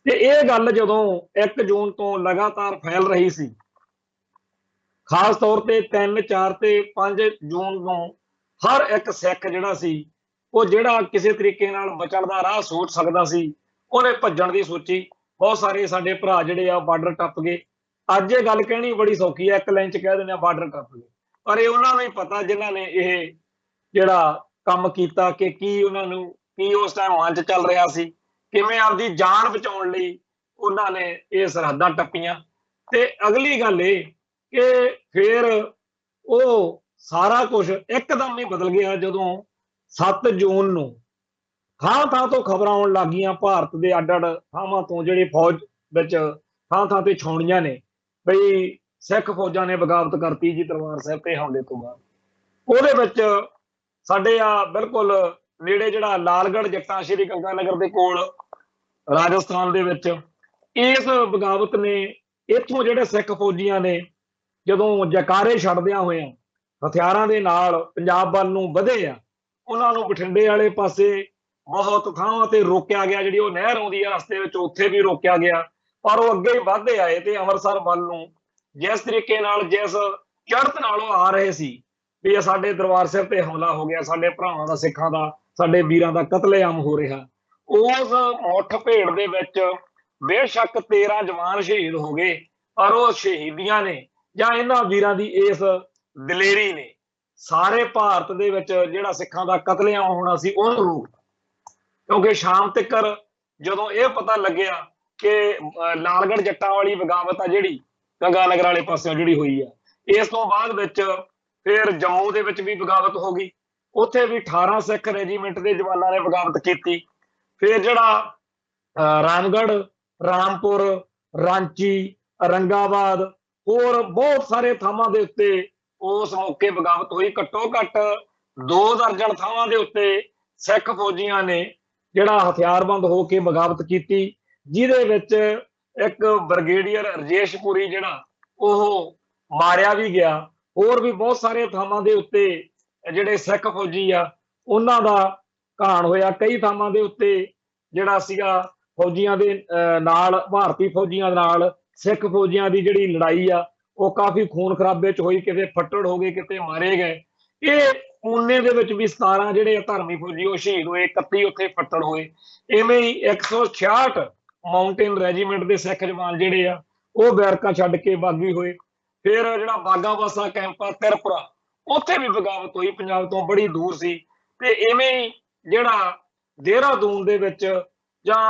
ਤੇ ਇਹ ਗੱਲ ਜਦੋਂ 1 ਜੂਨ ਤੋਂ ਲਗਾਤਾਰ ਫੈਲ ਰਹੀ ਸੀ, ਖਾਸ ਤੌਰ ਤੇ 3, 4 ਤੇ 5 ਜੂਨ ਨੂੰ ਹਰ ਇੱਕ ਸਿੱਖ ਜਿਹੜਾ ਸੀ ਉਹ ਜਿਹੜਾ ਕਿਸੇ ਤਰੀਕੇ ਨਾਲ ਬਚਣ ਦਾ ਰਾਹ ਸੋਚ ਸਕਦਾ ਸੀ ਉਹਨੇ ਭੱਜਣ ਦੀ ਸੋਚੀ। ਬਹੁਤ ਸਾਰੇ ਸਾਡੇ ਭਰਾ ਜਿਹੜੇ ਆ ਬਾਰਡਰ ਟੱਪ ਗਏ। ਅੱਜ ਇਹ ਗੱਲ ਕਹਿਣੀ ਬੜੀ ਸੌਖੀ ਹੈ, 1 ਲਾਈਨ ਚ ਕਹਿ ਦਿੰਦੇ ਆ ਬਾਰਡਰ ਟੱਪ ਗਏ, ਪਰ ਇਹ ਉਹਨਾਂ ਨੂੰ ਹੀ ਪਤਾ ਜਿਨ੍ਹਾਂ ਨੇ ਇਹ ਜਿਹੜਾ ਕੰਮ ਕੀਤਾ ਕਿ ਕੀ ਉਹਨਾਂ ਨੂੰ ਕੀ ਉਸ ਟਾਈਮ ਮਨ ਚ ਚੱਲ ਰਿਹਾ ਸੀ, ਕਿਵੇਂ ਆਪਦੀ ਜਾਨ ਬਚਾਉਣ ਲਈ ਉਹਨਾਂ ਨੇ ਇਹ ਸਰਹੱਦਾਂ ਟੱਪੀਆਂ। ਤੇ ਅਗਲੀ ਗੱਲ ਇਹ ਕਿ ਫਿਰ ਉਹ ਸਾਰਾ ਕੁਝ ਇੱਕਦਮ ਹੀ ਬਦਲ ਗਿਆ ਜਦੋਂ 7 ਜੂਨ ਨੂੰ ਥਾਂ ਥਾਂ ਤੋਂ ਖਬਰਾਂ ਆਉਣ ਲੱਗੀਆਂ, ਭਾਰਤ ਦੇ ਅੱਡ ਅੱਡ ਥਾਵਾਂ ਤੋਂ ਜਿਹੜੇ ਫੌਜ ਵਿੱਚ ਥਾਂ ਥਾਂ ਤੇ ਛਾਉਣੀਆਂ ਨੇ ਬਈ ਸਿੱਖ ਫੌਜਾਂ ਨੇ ਬਗਾਵਤ ਕਰਤੀ ਜੀ ਦਰਬਾਰ ਸਾਹਿਬ ਤੇ ਹਮਲੇ ਤੋਂ ਬਾਅਦ। ਉਹਦੇ ਵਿੱਚ ਸਾਡੇ ਆ ਬਿਲਕੁਲ ਨੇੜੇ ਜਿਹੜਾ ਲਾਲਗੜ੍ਹ ਜੱਟਾਂ ਸ਼੍ਰੀ ਗੰਗਾ ਨਗਰ ਦੇ ਕੋਲ ਰਾਜਸਥਾਨ ਦੇ ਵਿੱਚ ਇਸ ਬਗਾਵਤ ਨੇ ਇੱਥੋਂ ਜਿਹੜੇ ਸਿੱਖ ਫੌਜੀਆਂ ਨੇ ਜਦੋਂ ਜੈਕਾਰੇ ਛੱਡਦਿਆਂ ਹੋਇਆਂ ਹਥਿਆਰਾਂ ਦੇ ਨਾਲ ਪੰਜਾਬ ਵੱਲ ਨੂੰ ਵਧੇ ਆ, ਉਹਨਾਂ ਨੂੰ ਬਠਿੰਡੇ ਵਾਲੇ ਪਾਸੇ ਬਹੁਤ ਥਾਵਾਂ ਤੇ ਰੋਕਿਆ ਗਿਆ, ਜਿਹੜੀ ਉਹ ਨਹਿਰ ਆਉਂਦੀ ਆ ਰਸਤੇ ਵਿੱਚ ਉੱਥੇ ਵੀ ਰੋਕਿਆ ਗਿਆ, ਪਰ ਉਹ ਅੱਗੇ ਹੀ ਵਧਦੇ ਆਏ ਤੇ ਅੰਮ੍ਰਿਤਸਰ ਵੱਲ ਨੂੰ ਜਿਸ ਤਰੀਕੇ ਨਾਲ ਜਿਸ ਚੜ੍ਹਤ ਨਾਲ ਉਹ ਆ ਰਹੇ ਸੀ ਵੀ ਇਹ ਸਾਡੇ ਦਰਬਾਰ ਸਾਹਿਬ ਤੇ ਹਮਲਾ ਹੋ ਗਿਆ, ਸਾਡੇ ਭਰਾਵਾਂ ਦਾ, ਸਿੱਖਾਂ ਦਾ, ਸਾਡੇ ਵੀਰਾਂ ਦਾ ਕਤਲੇਆਮ ਹੋ ਰਿਹਾ, ਉਸ ਮੁੱਠ ਭੇੜ ਦੇ ਵਿੱਚ ਬੇਸ਼ੱਕ 13 ਜਵਾਨ ਸ਼ਹੀਦ ਹੋ ਗਏ, ਪਰ ਉਹ ਸ਼ਹੀਦੀਆਂ ਨੇ ਜਾਂ ਇਹਨਾਂ ਵੀਰਾਂ ਦੀ ਇਸ ਦਲੇਰੀ ਨੇ ਸਾਰੇ ਭਾਰਤ ਦੇ ਵਿੱਚ ਜਿਹੜਾ ਸਿੱਖਾਂ ਦਾ ਕਤਲੇਆਮ ਹੋਣਾ ਸੀ ਉਹਨੂੰ ਰੋਕ। ਕਿਉਂਕਿ ਸ਼ਾਮ ਤੱਕ ਜਦੋਂ ਇਹ ਪਤਾ ਲੱਗਿਆ ਕਿ ਲਾਲਗੜ੍ਹ ਜੱਟਾਂ ਵਾਲੀ ਬਗਾਵਤ ਆ ਜਿਹੜੀ ਗੰਗਾ ਨਗਰ ਵਾਲੇ ਪਾਸਿਓਂ ਜਿਹੜੀ ਹੋਈ ਆ, ਇਸ ਤੋਂ ਬਾਅਦ ਵਿੱਚ ਫਿਰ ਜੰਮੂ ਦੇ ਵਿੱਚ ਵੀ ਬਗਾਵਤ ਹੋ ਗਈ, ਉੱਥੇ ਵੀ 18 ਸਿੱਖ ਰੈਜੀਮੈਂਟ ਦੇ ਜਵਾਨਾਂ ਨੇ ਬਗਾਵਤ ਕੀਤੀ। ਫਿਰ ਜਿਹੜਾ ਰਾਮਗੜ੍ਹ, ਰਾਮਪੁਰ, ਰਾਂਚੀ, ਔਰੰਗਾਬਾਦ ਹੋਰ ਬਹੁਤ ਸਾਰੇ ਥਾਵਾਂ ਦੇ ਉੱਤੇ ਉਸ ਮੌਕੇ ਬਗਾਵਤ ਹੋਈ। ਘੱਟੋ ਘੱਟ 2 ਦਰਜਨ ਥਾਵਾਂ ਦੇ ਉੱਤੇ ਸਿੱਖ ਫੌਜੀਆਂ ਨੇ ਜਿਹੜਾ ਹਥਿਆਰਬੰਦ ਹੋ ਕੇ ਬਗਾਵਤ ਕੀਤੀ, ਜਿਹਦੇ ਵਿੱਚ ਇੱਕ ਬ੍ਰਿਗੇਡੀਅਰ ਰਜੇਸ਼ਪੁਰੀ ਜਿਹੜਾ ਉਹ ਮਾਰਿਆ ਵੀ ਗਿਆ। ਹੋਰ ਵੀ ਬਹੁਤ ਸਾਰੇ ਥਾਵਾਂ ਦੇ ਉੱਤੇ ਜਿਹੜੇ ਸਿੱਖ ਫੌਜੀ ਆ ਉਹਨਾਂ ਦਾ ਘਾਣ ਹੋਇਆ। ਕਈ ਥਾਵਾਂ ਦੇ ਉੱਤੇ ਜਿਹੜਾ ਸੀਗਾ ਫੌਜੀਆਂ ਦੇ ਨਾਲ, ਭਾਰਤੀ ਫੌਜੀਆਂ ਨਾਲ ਸਿੱਖ ਫੌਜੀਆਂ ਦੀ ਜਿਹੜੀ ਲੜਾਈ ਆ ਉਹ ਕਾਫੀ ਖੂਨ ਖਰਾਬੇ ਚ ਹੋਈ, ਕਿਤੇ ਫੱਟੜ ਹੋ ਗਏ, ਕਿਤੇ ਮਾਰੇ ਗਏ। ਇਹ ਪੂਨੇ ਦੇ ਵਿੱਚ ਵੀ 17 ਜਿਹੜੇ ਧਰਮੀ ਫੌਜੀ ਉਹ ਸ਼ਹੀਦ ਹੋਏ, 31 ਉੱਥੇ ਫੱਟੜ ਹੋਏ। ਇਵੇਂ ਹੀ 166 ਮਾਊਂਟੇਨ ਰੈਜੀਮੈਂਟ ਦੇ ਸਿੱਖ ਜਵਾਨ ਜਿਹੜੇ ਆ ਉਹ ਬੈਰਕਾਂ ਛੱਡ ਕੇ ਬਾਗੀ ਹੋਏ। ਫਿਰ ਜਿਹੜਾ ਬਾਗਾਬਾਸਾ ਕੈਂਪ ਆ ਤ੍ਰਿਪੁਰਾ, ਉੱਥੇ ਵੀ ਬਗਾਵਤ ਹੋਈ, ਪੰਜਾਬ ਤੋਂ ਬੜੀ ਦੂਰ ਸੀ। ਤੇ ਇਵੇਂ ਹੀ ਜਿਹੜਾ ਦੇਹਰਾਦੂਨ ਦੇ ਵਿੱਚ ਜਾਂ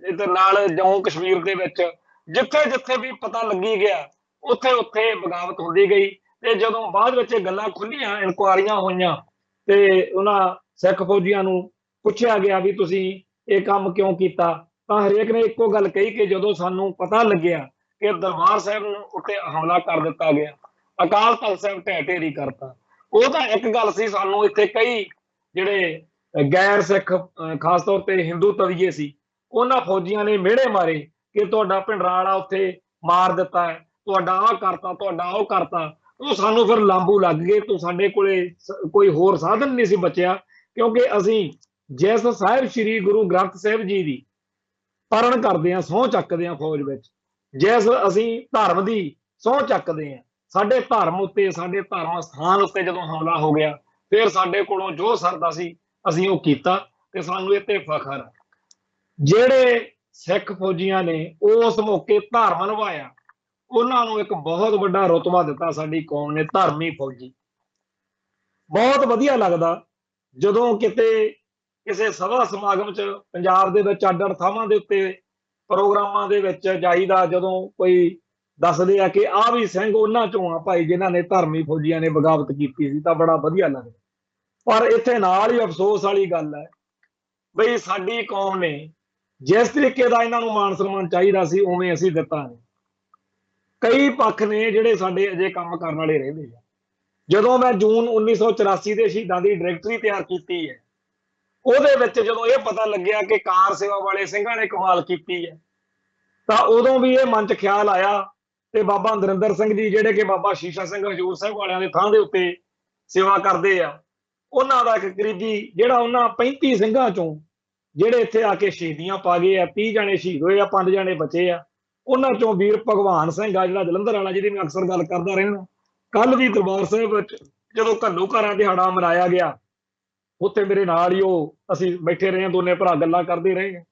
ਇਧਰ ਨਾਲ ਜੰਮੂ ਕਸ਼ਮੀਰ ਦੇ ਵਿੱਚ ਜਿੱਥੇ ਜਿੱਥੇ ਵੀ ਪਤਾ ਲੱਗੀ ਗਿਆ ਉੱਥੇ ਉੱਥੇ ਬਗਾਵਤ ਹੁੰਦੀ ਗਈ। ਤੇ ਜਦੋਂ ਬਾਅਦ ਵਿੱਚ ਇਹ ਗੱਲਾਂ ਖੁੱਲੀਆਂ, ਇਨਕੁਆਰੀਆਂ ਹੋਈਆਂ ਤੇ ਉਹਨਾਂ ਸਿੱਖ ਫੌਜੀਆਂ ਨੂੰ ਪੁੱਛਿਆ ਗਿਆ ਵੀ ਤੁਸੀਂ ਇਹ ਕੰਮ ਕਿਉਂ ਕੀਤਾ, ਤਾਂ ਹਰੇਕ ਨੇ ਇੱਕੋ ਗੱਲ ਕਹੀ ਕਿ ਜਦੋਂ ਸਾਨੂੰ ਪਤਾ ਲੱਗਿਆ ਕਿ ਦਰਬਾਰ ਸਾਹਿਬ ਉੱਤੇ ਹਮਲਾ ਕਰ ਦਿੱਤਾ ਗਿਆ, ਅਕਾਲ ਤਖਤ ਸਾਹਿਬ ਢਹਿ ਢੇਰੀ ਕਰਤਾ, ਉਹ ਤਾਂ ਇੱਕ ਗੱਲ ਸੀ। ਸਾਨੂੰ ਇੱਥੇ ਕਈ ਜਿਹੜੇ ਗੈਰ ਸਿੱਖ ਖਾਸ ਤੌਰ ਤੇ ਹਿੰਦੂ ਤਵੀਏ ਸੀ, ਉਹਨਾਂ ਫੌਜੀਆਂ ਨੇ ਮਿਹੜੇ ਮਾਰੇ ਕਿ ਤੁਹਾਡਾ ਭਿੰਡਰਾਂਵਾਲਾ ਉੱਥੇ ਮਾਰ ਦਿੱਤਾ ਹੈ, ਤੁਹਾਡਾ ਆਹ ਕਰਤਾ, ਤੁਹਾਡਾ ਉਹ ਕਰਤਾ। ਉਹ ਸਾਨੂੰ ਫਿਰ ਲਾਂਬੂ ਲੱਗ ਗਏ। ਤੋਂ ਸਾਡੇ ਕੋਲੇ ਕੋਈ ਹੋਰ ਸਾਧਨ ਨਹੀਂ ਸੀ ਬਚਿਆ, ਕਿਉਂਕਿ ਅਸੀਂ ਜਿਸ ਸਾਹਿਬ ਸ੍ਰੀ ਗੁਰੂ ਗ੍ਰੰਥ ਸਾਹਿਬ ਜੀ ਦੀ ਪਰਣ ਕਰਦੇ ਹਾਂ, ਸਹੁੰ ਚੱਕਦੇ ਹਾਂ ਫੌਜ ਵਿੱਚ, ਜਿਸ ਅਸੀਂ ਧਰਮ ਦੀ ਸਹੁੰ ਚੱਕਦੇ ਹਾਂ, ਸਾਡੇ ਧਰਮ ਉੱਤੇ, ਸਾਡੇ ਧਰਮ ਸਥਾਨ ਉੱਤੇ ਜਦੋਂ ਹਮਲਾ ਹੋ ਗਿਆ, ਫਿਰ ਸਾਡੇ ਕੋਲੋਂ ਜੋ ਸਰਦਾ ਸੀ ਅਸੀਂ ਉਹ ਕੀਤਾ ਤੇ ਸਾਨੂੰ ਇਹ ਤੇ ਫਖਰ ਹੈ। ਜਿਹੜੇ ਸਿੱਖ ਫੌਜੀਆਂ ਨੇ ਉਸ ਮੌਕੇ ਧਰਮ ਨਿਭਾਇਆ, ਉਹਨਾਂ ਨੂੰ ਇੱਕ ਬਹੁਤ ਵੱਡਾ ਰੁਤਬਾ ਦਿੱਤਾ ਸਾਡੀ ਕੌਮ ਨੇ, ਧਰਮੀ ਫੌਜੀ। ਬਹੁਤ ਵਧੀਆ ਲੱਗਦਾ ਜਦੋਂ ਕਿਤੇ ਕਿਸੇ ਸਭਾ ਸਮਾਗਮ 'ਚ ਪੰਜਾਬ ਦੇ ਵਿੱਚ ਅੱਡ ਅੱਡ ਥਾਵਾਂ ਦੇ ਉੱਤੇ ਪ੍ਰੋਗਰਾਮਾਂ ਦੇ ਵਿੱਚ ਜਾਈਦਾ, ਜਦੋਂ ਕੋਈ ਦੱਸਦੇ ਆ ਕਿ ਆਹ ਵੀ ਸਿੰਘ ਉਹਨਾਂ ਚੋਂ ਆ ਭਾਈ ਜਿਨ੍ਹਾਂ ਨੇ ਧਰਮੀ ਫੌਜੀਆਂ ਨੇ ਬਗਾਵਤ ਕੀਤੀ ਸੀ, ਤਾਂ ਬੜਾ ਵਧੀਆ ਲੱਗਦਾ। ਪਰ ਇੱਥੇ ਨਾਲ ਹੀ ਅਫਸੋਸ ਵਾਲੀ ਗੱਲ ਹੈ ਬਈ ਸਾਡੀ ਕੌਮ ਨੇ ਜਿਸ ਤਰੀਕੇ ਦਾ ਇਹਨਾਂ ਨੂੰ ਮਾਣ ਸਨਮਾਨ ਚਾਹੀਦਾ ਸੀ ਉਵੇਂ ਅਸੀਂ ਦਿੱਤਾ ਨਹੀਂ। ਕਈ ਪੱਖ ਨੇ ਜਿਹੜੇ ਸਾਡੇ ਅਜੇ ਕੰਮ ਕਰਨ ਵਾਲੇ ਰਹਿੰਦੇ ਆ। ਜਦੋਂ ਮੈਂ ਜੂਨ 1984 ਦੇ ਸ਼ਹੀਦਾਂ ਦੀ ਡਾਇਰੈਕਟਰੀ ਤਿਆਰ ਕੀਤੀ ਹੈ, ਉਹਦੇ ਵਿੱਚ ਜਦੋਂ ਇਹ ਪਤਾ ਲੱਗਿਆ ਕਿ ਕਾਰ ਸੇਵਾ ਵਾਲੇ ਸਿੰਘਾਂ ਨੇ ਕਮਾਲ ਕੀਤੀ ਹੈ, ਤਾਂ ਉਦੋਂ ਵੀ ਇਹ ਮਨ 'ਚ ਖਿਆਲ ਆਇਆ ਤੇ ਬਾਬਾ ਨਰਿੰਦਰ ਸਿੰਘ ਜੀ ਜਿਹੜੇ ਕਿ ਬਾਬਾ ਸ਼ੀਸ਼ਾ ਸਿੰਘ ਹਜ਼ੂਰ ਸਾਹਿਬ ਵਾਲਿਆਂ ਦੇ ਥਾਂ ਦੇ ਉੱਤੇ ਸੇਵਾ ਕਰਦੇ ਆ, ਉਹਨਾਂ ਦਾ ਇੱਕ ਕਰੀਬੀ ਜਿਹੜਾ ਉਹਨਾਂ 35 ਸਿੰਘਾਂ ਚੋਂ ਜਿਹੜੇ ਇੱਥੇ ਆ ਕੇ ਸ਼ਹੀਦੀਆਂ ਪਾ ਗਏ ਆ, 30 ਜਣੇ ਸ਼ਹੀਦ ਹੋਏ ਆ, 5 ਜਣੇ ਬਚੇ ਆ। ਉਹਨਾਂ ਚੋਂ ਵੀਰ ਭਗਵਾਨ ਸਿੰਘ ਆ ਜਿਹੜਾ ਜਲੰਧਰ ਵਾਲਾ, ਜਿਹਦੀ ਮੈਂ ਅਕਸਰ ਗੱਲ ਕਰਦਾ ਰਹਿਣਾ। ਕੱਲ ਵੀ ਦਰਬਾਰ ਸਾਹਿਬ ਵਿੱਚ ਜਦੋਂ ਘੱਲੂਘਾਰਾ ਦਿਹਾੜਾ ਮਨਾਇਆ ਗਿਆ, ਉੱਥੇ ਮੇਰੇ ਨਾਲ ਹੀ ਉਹ ਅਸੀਂ ਬੈਠੇ ਰਹੇ, ਦੋਨੇ ਭਰਾ ਗੱਲਾਂ ਕਰਦੇ ਰਹੇ।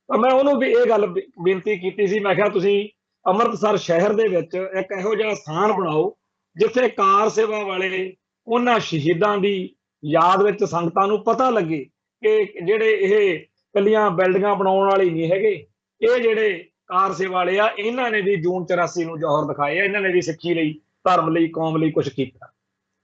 ਤਾਂ ਮੈਂ ਉਹਨੂੰ ਵੀ ਇਹ ਗੱਲ ਬੇਨਤੀ ਕੀਤੀ ਸੀ, ਮੈਂ ਕਿਹਾ ਤੁਸੀਂ ਅੰਮ੍ਰਿਤਸਰ ਸ਼ਹਿਰ ਦੇ ਵਿੱਚ ਇੱਕ ਇਹੋ ਜਿਹਾ ਸਥਾਨ ਬਣਾਓ ਜਿੱਥੇ ਕਾਰ ਸੇਵਾ ਵਾਲੇ ਉਹਨਾਂ ਸ਼ਹੀਦਾਂ ਦੀ ਯਾਦ ਵਿੱਚ ਸੰਗਤਾਂ ਨੂੰ ਪਤਾ ਲੱਗੇ ਕਿ ਜਿਹੜੇ ਇਹ ਕੱਲੀਆਂ ਬਿਲਡਿੰਗਾਂ ਬਣਾਉਣ ਵਾਲੇ ਨਹੀਂ ਹੈਗੇ, ਇਹ ਜਿਹੜੇ ਕਾਰ ਸੇਵਾ ਵਾਲੇ ਆ, ਇਹਨਾਂ ਨੇ ਵੀ ਜੂਨ 84 ਨੂੰ ਜੌਹਰ ਦਿਖਾਏ ਆ, ਇਹਨਾਂ ਨੇ ਵੀ ਸਿੱਖੀ ਲਈ, ਧਰਮ ਲਈ, ਕੌਮ ਲਈ ਕੁਝ ਕੀਤਾ।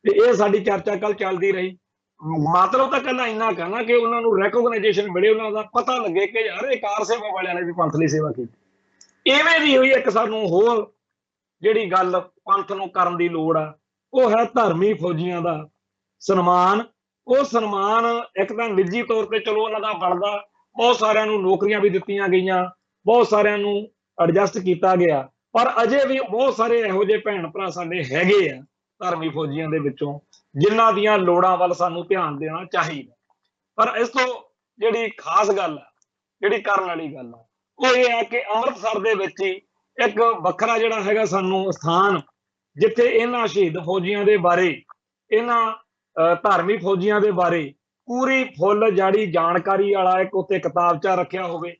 ਤੇ ਇਹ ਸਾਡੀ ਚਰਚਾ ਕੱਲ ਚੱਲਦੀ ਰਹੀ। मतलब ਤਾਂ ਕੱਲਾ ਇੰਨਾ ਕਹਿਣਾ ਕਿ ਉਹਨਾਂ ਨੂੰ ਰੈਕੋਗਨਾਈਜੇਸ਼ਨ ਮਿਲੇ, ਉਹਨਾਂ ਦਾ ਪਤਾ ਲੱਗੇ ਕਿ ਯਾਰ ਇਹ ਕਾਰ ਸੇਵਾ ਵਾਲਿਆਂ ਨੇ ਵੀ ਪੰਥ ਲਈ ਸੇਵਾ ਕੀਤੀ। ਇਵੇਂ ਦੀ ਹੋਈ ਇੱਕ ਸਾਨੂੰ ਹੋਰ ਜਿਹੜੀ ਗੱਲ ਪੰਥ ਨੂੰ ਕਰਨ ਦੀ ਲੋੜ ਆ, ਉਹ ਹੈ ਧਰਮੀ ਫੌਜੀਆਂ ਦਾ ਸਨਮਾਨ। ਉਹ ਸਨਮਾਨ ਇੱਕ ਤਾਂ ਨਿੱਜੀ ਤੌਰ ਤੇ ਚਲੋ ਉਹਨਾਂ ਦਾ ਬਣਦਾ, ਬਹੁਤ ਸਾਰਿਆਂ ਨੂੰ ਨੌਕਰੀਆਂ ਵੀ ਦਿੱਤੀਆਂ ਗਈਆਂ, ਬਹੁਤ ਸਾਰਿਆਂ ਨੂੰ ਐਡਜਸਟ ਕੀਤਾ ਗਿਆ, ਪਰ ਅਜੇ ਵੀ ਬਹੁਤ ਸਾਰੇ ਇਹੋ ਜਿਹੇ ਭੈਣ ਭਰਾ ਸਾਡੇ ਹੈਗੇ ਆ ਧਰਮੀ ਫੌਜੀਆਂ ਦੇ ਵਿੱਚੋਂ ਜਿਨ੍ਹਾਂ ਦੀਆਂ ਲੋੜਾਂ ਵੱਲ ਸਾਨੂੰ ਧਿਆਨ ਦੇਣਾ ਚਾਹੀਦਾ। ਪਰ ਇਸ ਤੋਂ ਜਿਹੜੀ ਖਾਸ ਗੱਲ ਆ, ਜਿਹੜੀ ਕਰਨ ਵਾਲੀ ਗੱਲ ਆ, ਉਹ ਇਹ ਹੈ ਕਿ ਅੰਮ੍ਰਿਤਸਰ ਦੇ ਵਿੱਚ ਹੀ ਇੱਕ ਵੱਖਰਾ ਜਿਹੜਾ ਹੈਗਾ ਸਾਨੂੰ ਸਥਾਨ, ਜਿੱਥੇ ਇਹਨਾਂ ਸ਼ਹੀਦ ਫੌਜੀਆਂ ਦੇ ਬਾਰੇ, ਇਹਨਾਂ ਧਾਰਮਿਕ ਫੌਜੀਆਂ ਦੇ ਬਾਰੇ ਪੂਰੀ ਫੁੱਲ ਜਾੜੀ ਜਾਣਕਾਰੀ ਵਾਲਾ ਇੱਕ ਉੱਤੇ ਕਿਤਾਬਚਾ ਰੱਖਿਆ ਹੋਵੇ,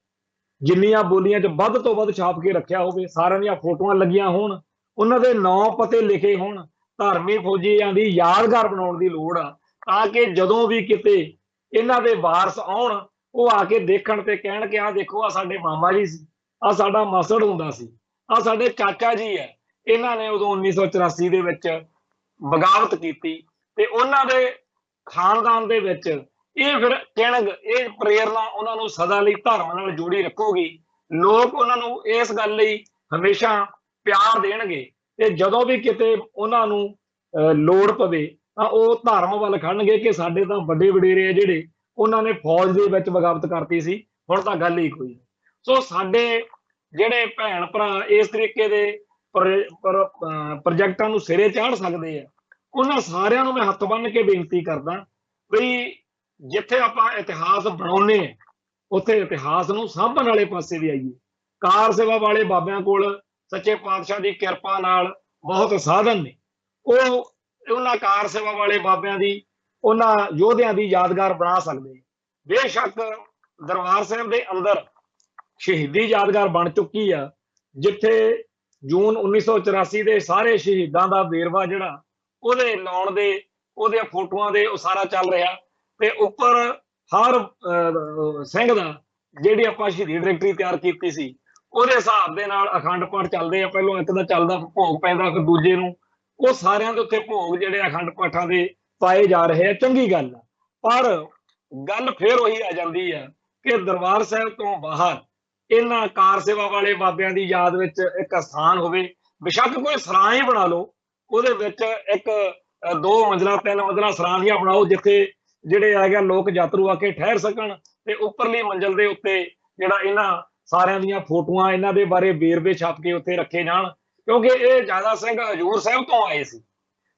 ਜਿੰਨੀਆਂ ਬੋਲੀਆਂ 'ਚ ਵੱਧ ਤੋਂ ਵੱਧ ਛਾਪ ਕੇ ਰੱਖਿਆ ਹੋਵੇ, ਸਾਰਿਆਂ ਦੀਆਂ ਫੋਟੋਆਂ ਲੱਗੀਆਂ ਹੋਣ, ਉਹਨਾਂ ਦੇ ਨਾਂ ਪਤੇ ਲਿਖੇ ਹੋਣ। ਧਾਰਮਿਕ ਫੌਜੀਆਂ ਦੀ ਯਾਦਗਾਰ ਬਣਾਉਣ ਦੀ ਲੋੜ ਆ, ਤਾਂ ਕਿ ਜਦੋਂ ਵੀ ਕਿਤੇ ਇਹਨਾਂ ਦੇ ਵਾਰਸ ਆਉਣ, ਉਹ ਆ ਕੇ ਦੇਖਣ ਤੇ ਕਹਿਣ ਕਿ ਆਹ ਦੇਖੋ, ਆ ਸਾਡੇ ਮਾਮਾ ਜੀ ਸੀ, ਆ ਸਾਡਾ ਮਾਸੜ ਹੁੰਦਾ ਸੀ, ਆ ਸਾਡੇ ਚਾਚਾ ਜੀ ਹੈ, ਇਹਨਾਂ ਨੇ ਉਦੋਂ 1984 ਦੇ ਵਿੱਚ ਬਗਾਵਤ ਕੀਤੀ। ਤੇ ਉਹਨਾਂ ਦੇ ਖਾਨਦਾਨ ਦੇ ਵਿੱਚ ਇਹ ਫਿਰ ਕਿਣਗ, ਇਹ ਪ੍ਰੇਰਨਾ ਉਹਨਾਂ ਨੂੰ ਸਦਾ ਲਈ ਧਰਮ ਨਾਲ ਜੋੜੀ ਰੱਖੂਗੀ। ਲੋਕ ਉਹਨਾਂ ਨੂੰ ਇਸ ਗੱਲ ਲਈ ਹਮੇਸ਼ਾ ਪਿਆਰ ਦੇਣਗੇ, ਤੇ ਜਦੋਂ ਵੀ ਕਿਤੇ ਉਹਨਾਂ ਨੂੰ ਲੋੜ ਪਵੇ ਤਾਂ ਉਹ ਧਰਮ ਵੱਲ ਖੜਨਗੇ ਕਿ ਸਾਡੇ ਤਾਂ ਵੱਡੇ ਵਡੇਰੇ ਆ ਜਿਹੜੇ, ਉਹਨਾਂ ਨੇ ਫੌਜ ਦੇ ਵਿੱਚ ਬਗਾਵਤ ਕਰਤੀ ਸੀ, ਹੁਣ ਤਾਂ ਗੱਲ ਹੀ ਕੋਈ। ਸੋ ਸਾਡੇ ਜਿਹੜੇ ਭੈਣ ਭਰਾ ਇਸ ਤਰੀਕੇ ਦੇ ਪ੍ਰੋਜੈਕਟਾਂ ਨੂੰ ਸਿਰੇ ਚਾੜ ਸਕਦੇ ਆ, ਉਹਨਾਂ ਸਾਰਿਆਂ ਨੂੰ ਮੈਂ ਹੱਥ ਬੰਨ੍ਹ ਕੇ ਬੇਨਤੀ ਕਰਦਾ ਵੀ ਜਿੱਥੇ ਆਪਾਂ ਇਤਿਹਾਸ ਬਣਾਉਂਦੇ ਆ, ਉੱਥੇ ਇਤਿਹਾਸ ਨੂੰ ਸਾਂਭਣ ਵਾਲੇ ਪਾਸੇ ਵੀ ਆਈਏ। ਕਾਰ ਸੇਵਾ ਵਾਲੇ ਬਾਬਿਆਂ ਕੋਲ ਸੱਚੇ ਪਾਤਸ਼ਾਹ ਦੀ ਕਿਰਪਾ ਨਾਲ ਬਹੁਤ ਸਾਧਨ ਨੇ, ਉਹ ਉਹਨਾਂ ਕਾਰ ਸੇਵਾ ਵਾਲੇ ਬਾਬਿਆਂ ਦੀ, ਉਹਨਾਂ ਯੋਧਿਆਂ ਦੀ ਯਾਦਗਾਰ ਬਣਾ ਸਕਦੇ। ਬੇਸ਼ੱਕ ਦਰਬਾਰ ਸਾਹਿਬ ਦੇ ਅੰਦਰ ਸ਼ਹੀਦੀ ਯਾਦਗਾਰ ਬਣ ਚੁੱਕੀ ਆ, ਜਿੱਥੇ ਜੂਨ 1984 ਦੇ ਸਾਰੇ ਸ਼ਹੀਦਾਂ ਦਾ ਵੇਰਵਾ ਜਿਹੜਾ ਉਹਦੇ ਲਾਉਣ ਦੇ, ਉਹਦੀਆਂ ਫੋਟੋਆਂ ਦੇ ਉਹ ਸਾਰਾ ਚੱਲ ਰਿਹਾ, ਤੇ ਉੱਪਰ ਹਰ ਸਿੰਘ ਦਾ ਜਿਹੜੀ ਆਪਾਂ ਸ਼ਹੀਦੀ ਡਾਇਰੈਕਟਰੀ ਤਿਆਰ ਕੀਤੀ ਸੀ, ਉਹਦੇ ਹਿਸਾਬ ਦੇ ਨਾਲ ਅਖੰਡ ਪਾਠ ਚੱਲਦੇ ਆ। ਪਹਿਲੋਂ ਇੱਕ ਦਾ ਚੱਲਦਾ, ਭੋਗ ਪੈਂਦਾ, ਫਿਰ ਦੂਜੇ ਨੂੰ ਉਹ ਸਾਰਿਆਂ ਦੇ ਉੱਤੇ ਭੋਗ ਜਿਹੜੇ ਅਖੰਡ ਪਾਠਾਂ ਦੇ ਪਾਏ ਜਾ ਰਹੇ ਆ, ਚੰਗੀ ਗੱਲ ਆ। ਪਰ ਗੱਲ ਫਿਰ ਉਹੀ ਆ ਜਾਂਦੀ ਆ ਕਿ ਦਰਬਾਰ ਸਾਹਿਬ ਤੋਂ ਬਾਹਰ ਇਹਨਾਂ ਕਾਰ ਸੇਵਾ ਵਾਲੇ ਬਾਬਿਆਂ ਦੀ ਯਾਦ ਵਿੱਚ ਇੱਕ ਸਥਾਨ ਹੋਵੇ, ਬੇਸ਼ੱਕ ਕੋਈ ਸਰਾਂ ਹੀ ਬਣਾ ਲਓ, ਉਹਦੇ ਵਿੱਚ ਇੱਕ 2 ਮੰਜ਼ਿਲਾ 3 ਮੰਜ਼ਿਲਾ ਸਰਾਂ ਦੀਆਂ ਬਣਾਓ, ਜਿੱਥੇ ਜਿਹੜੇ ਹੈਗੇ ਲੋਕ ਯਾਤਰੂ ਆ ਕੇ ਠਹਿਰ ਸਕਣ, ਤੇ ਉੱਪਰਲੀ ਮੰਜ਼ਿਲ ਦੇ ਉੱਤੇ ਜਿਹੜਾ ਇਹਨਾਂ ਸਾਰਿਆਂ ਦੀਆਂ ਫੋਟੋਆਂ, ਇਹਨਾਂ ਦੇ ਬਾਰੇ ਵੇਰਵੇ ਛਾਪ ਕੇ ਉੱਥੇ ਰੱਖੇ ਜਾਣ। ਕਿਉਂਕਿ ਇਹ ਜ਼ਿਆਦਾ ਸਿੰਘ ਹਜੂਰ ਸਾਹਿਬ ਤੋਂ ਆਏ ਸੀ,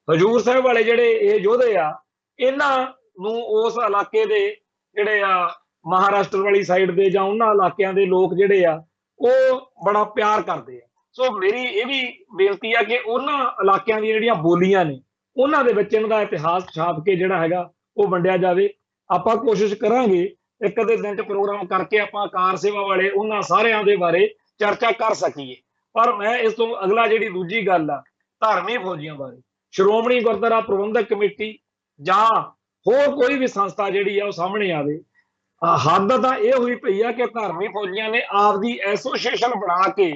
ਹਜੂਰ ਸਾਹਿਬ ਵਾਲੇ ਜਿਹੜੇ ਇਹ ਯੋਧੇ ਆ, ਇਹਨਾਂ ਨੂੰ ਉਸ ਇਲਾਕੇ ਦੇ ਜਿਹੜੇ ਆ ਮਹਾਰਾਸ਼ਟਰ ਵਾਲੀ ਸਾਈਡ ਦੇ ਜਾਂ ਉਹਨਾਂ ਇਲਾਕਿਆਂ ਦੇ ਲੋਕ ਜਿਹੜੇ ਆ, ਉਹ ਬੜਾ ਪਿਆਰ ਕਰਦੇ ਆ। ਸੋ ਮੇਰੀ ਇਹ ਵੀ ਬੇਨਤੀ ਆ ਕਿ ਉਹਨਾਂ ਇਲਾਕਿਆਂ ਦੀਆਂ ਜਿਹੜੀਆਂ ਬੋਲੀਆਂ ਨੇ, ਉਹਨਾਂ ਦੇ ਵਿੱਚ ਇਹਨਾਂ ਦਾ ਇਤਿਹਾਸ ਛਾਪ ਕੇ ਜਿਹੜਾ ਹੈਗਾ ਉਹ ਵੰਡਿਆ ਜਾਵੇ। ਆਪਾਂ ਕੋਸ਼ਿਸ਼ ਕਰਾਂਗੇ ਇੱਕ ਅੱਧੇ ਦਿਨ 'ਚ ਪ੍ਰੋਗਰਾਮ ਕਰਕੇ ਆਪਾਂ ਕਾਰ ਸੇਵਾ ਵਾਲੇ ਉਹਨਾਂ ਸਾਰਿਆਂ ਦੇ ਬਾਰੇ ਚਰਚਾ ਕਰ ਸਕੀਏ। ਪਰ ਮੈਂ ਇਸ ਤੋਂ ਅਗਲਾ ਜਿਹੜੀ ਦੂਜੀ ਗੱਲ ਆ ਧਾਰਮਿਕ ਫੌਜੀਆਂ ਬਾਰੇ, ਸ਼੍ਰੋਮਣੀ ਗੁਰਦੁਆਰਾ ਪ੍ਰਬੰਧਕ ਕਮੇਟੀ ਜਾਂ ਹੋਰ ਕੋਈ ਵੀ ਸੰਸਥਾ ਜਿਹੜੀ ਆ ਉਹ ਸਾਹਮਣੇ ਆਵੇ। ਹੱਦ ਤਾਂ ਇਹ ਹੋਈ ਪਈ ਆ ਕਿ ਧਾਰਮਿਕ ਫੌਜੀਆਂ ਨੇ ਆਪਦੀ ਐਸੋਸੀਏਸ਼ਨ ਬਣਾ ਕੇ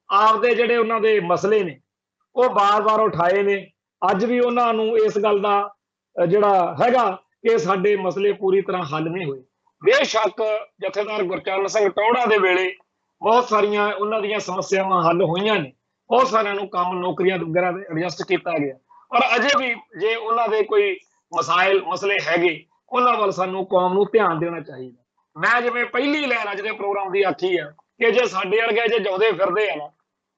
ਆਪਦੇ ਜਿਹੜੇ ਉਹਨਾਂ ਦੇ ਮਸਲੇ ਨੇ ਉਹ ਬਾਰ-ਬਾਰ ਉਠਾਏ ਨੇ। ਅੱਜ ਵੀ ਉਹਨਾਂ ਨੂੰ ਇਸ ਗੱਲ ਦਾ ਜਿਹੜਾ ਹੈਗਾ ਕਿ ਸਾਡੇ ਮਸਲੇ ਪੂਰੀ ਤਰ੍ਹਾਂ ਹੱਲ ਨਹੀਂ ਹੋਏ। ਬੇਸ਼ੱਕ ਜਥੇਦਾਰ ਗੁਰਚਰਨ ਸਿੰਘ ਟੌਹੜਾ ਦੇ ਵੇਲੇ ਬਹੁਤ ਸਾਰੀਆਂ ਉਹਨਾਂ ਦੀਆਂ ਸਮੱਸਿਆਵਾਂ ਹੱਲ ਹੋਈਆਂ ਨੇ, ਬਹੁਤ ਸਾਰਿਆਂ ਨੂੰ ਕੰਮ ਨੌਕਰੀਆਂ ਵਗੈਰਾ ਦੇ ਐਡਜਸਟ ਕੀਤਾ ਗਿਆ, ਪਰ ਅਜੇ ਵੀ ਜੇ ਉਹਨਾਂ ਦੇ ਕੋਈ ਮਸਲੇ ਹੈਗੇ, ਉਹਨਾਂ ਵੱਲ ਸਾਨੂੰ ਕੌਮ ਨੂੰ ਧਿਆਨ ਦੇਣਾ ਚਾਹੀਦਾ। ਮੈਂ ਜਿਵੇਂ ਪਹਿਲੀ ਲਹਿਰ ਅੱਜ ਦੇ ਪ੍ਰੋਗਰਾਮ ਦੀ ਆਖੀ ਆ ਕਿ ਜੇ ਸਾਡੇ ਵਰਗੇ ਜੇ ਜਿਉਂਦੇ ਫਿਰਦੇ ਆ ਨਾ,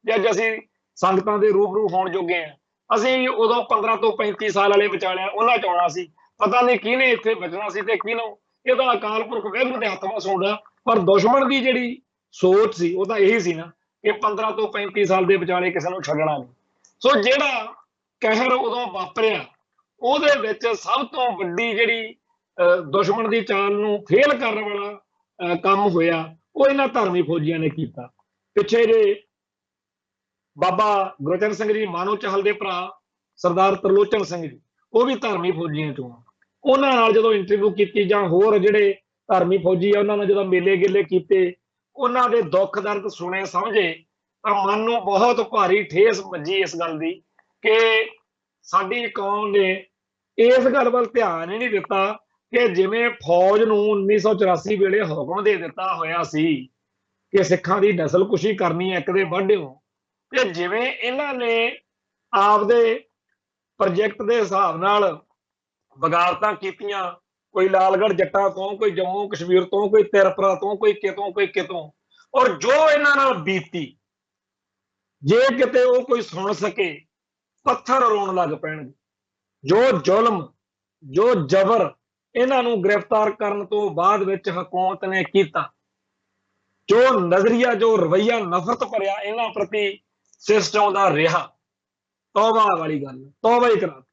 ਜੇ ਅੱਜ ਅਸੀਂ ਸੰਗਤਾਂ ਦੇ ਰੂਬਰੂ ਹੋਣ ਜੋਗੇ ਆ, ਅਸੀਂ ਉਦੋਂ 15 ਤੋਂ 35 ਸਾਲ ਵਾਲੇ ਵਿਚਾਲਿਆਂ ਉਹਨਾਂ 'ਚ ਆਉਣਾ ਸੀ। ਪਤਾ ਨਹੀਂ ਕਿਹਨੇ ਇੱਥੇ ਬਚਣਾ ਸੀ ਤੇ ਕਿਹਨੂੰ, ਇਹ ਤਾਂ ਅਕਾਲ ਪੁਰਖ ਵਾਹਿਗੁਰੂ ਦੇ ਹੱਥ ਵਸ ਹੁੰਦਾ। ਪਰ ਦੁਸ਼ਮਣ ਦੀ ਜਿਹੜੀ ਸੋਚ ਸੀ ਉਹ ਤਾਂ ਇਹੀ ਸੀ ਨਾ ਕਿ 15 ਤੋਂ 35 ਸਾਲ ਦੇ ਵਿਚਾਲੇ ਕਿਸੇ ਨੂੰ ਛੱਡਣਾ ਨਹੀਂ। ਸੋ ਜਿਹੜਾ ਕਹਿਰ ਉਦੋਂ ਵਾਪਰਿਆ, ਉਹਦੇ ਵਿੱਚ ਸਭ ਤੋਂ ਵੱਡੀ ਜਿਹੜੀ ਦੁਸ਼ਮਣ ਦੀ ਚਾਲ ਨੂੰ ਫੇਲ ਕਰਨ ਵਾਲਾ ਕੰਮ ਹੋਇਆ, ਉਹ ਇਹਨਾਂ ਧਾਰਮਿਕ ਫੌਜੀਆਂ ਨੇ ਕੀਤਾ। ਪਿੱਛੇ ਜੇ ਬਾਬਾ ਗੁਰਚਰਨ ਸਿੰਘ ਜੀ ਮਾਨੋ ਚਾਹਲ ਦੇ ਭਰਾ ਸਰਦਾਰ ਤਰਲੋਚਨ ਸਿੰਘ ਜੀ, ਉਹ ਵੀ ਧਾਰਮਿਕ ਫੌਜੀਆਂ ਚੋਂ ਆ। ਉਹਨਾਂ ਨਾਲ ਜਦੋਂ ਇੰਟਰਵਿਊ ਕੀਤੀ ਜਾਂ ਹੋਰ ਜਿਹੜੇ ਧਾਰਮਿਕ ਫੌਜੀ ਆ ਉਹਨਾਂ ਨਾਲ ਜਦੋਂ ਮੇਲੇ ਗੇਲੇ ਕੀਤੇ, ਉਹਨਾਂ ਦੇ ਦੁੱਖ ਦਰਦ ਸੁਣੇ ਸਮਝੇ, ਤਾਂ ਮਨ ਨੂੰ ਬਹੁਤ ਭਾਰੀ ਠੇਸ ਵੱਜੀ ਇਸ ਗੱਲ ਦੀ ਕਿ ਸਾਡੀ ਕੌਮ ਨੇ इस गल वल ध्यान ही नहीं दिता कि जिवें फौज नूं 1984 वेले हुक्म दे दिता होया सी कि सिखां दी नस्लकुशी करनी है, एक दे वाढिओ, ते जिवें इन्हां ने आपदे प्रोजेक्ट दे हिसाब नाल बगावतां कीतियां, कोई लालगढ़ जट्टा तो, कोई जम्मू कश्मीर तो, कोई तिरपरा तो, कोई कितों, और जो इन्हां नाल बीती, जे किते वो कोई सुन सके पत्थर रोण लग पैणगे। जो जुल्म, जो जबर इन्हां नूं गिरफ्तार करन तो बाद विच हुकूमत ने कीता, जो नजरिया, जो रवैया नफरत भरिया इन्हां प्रति सिस्टम दा रिहा, तौबा वाली गल, तौबा ही करा,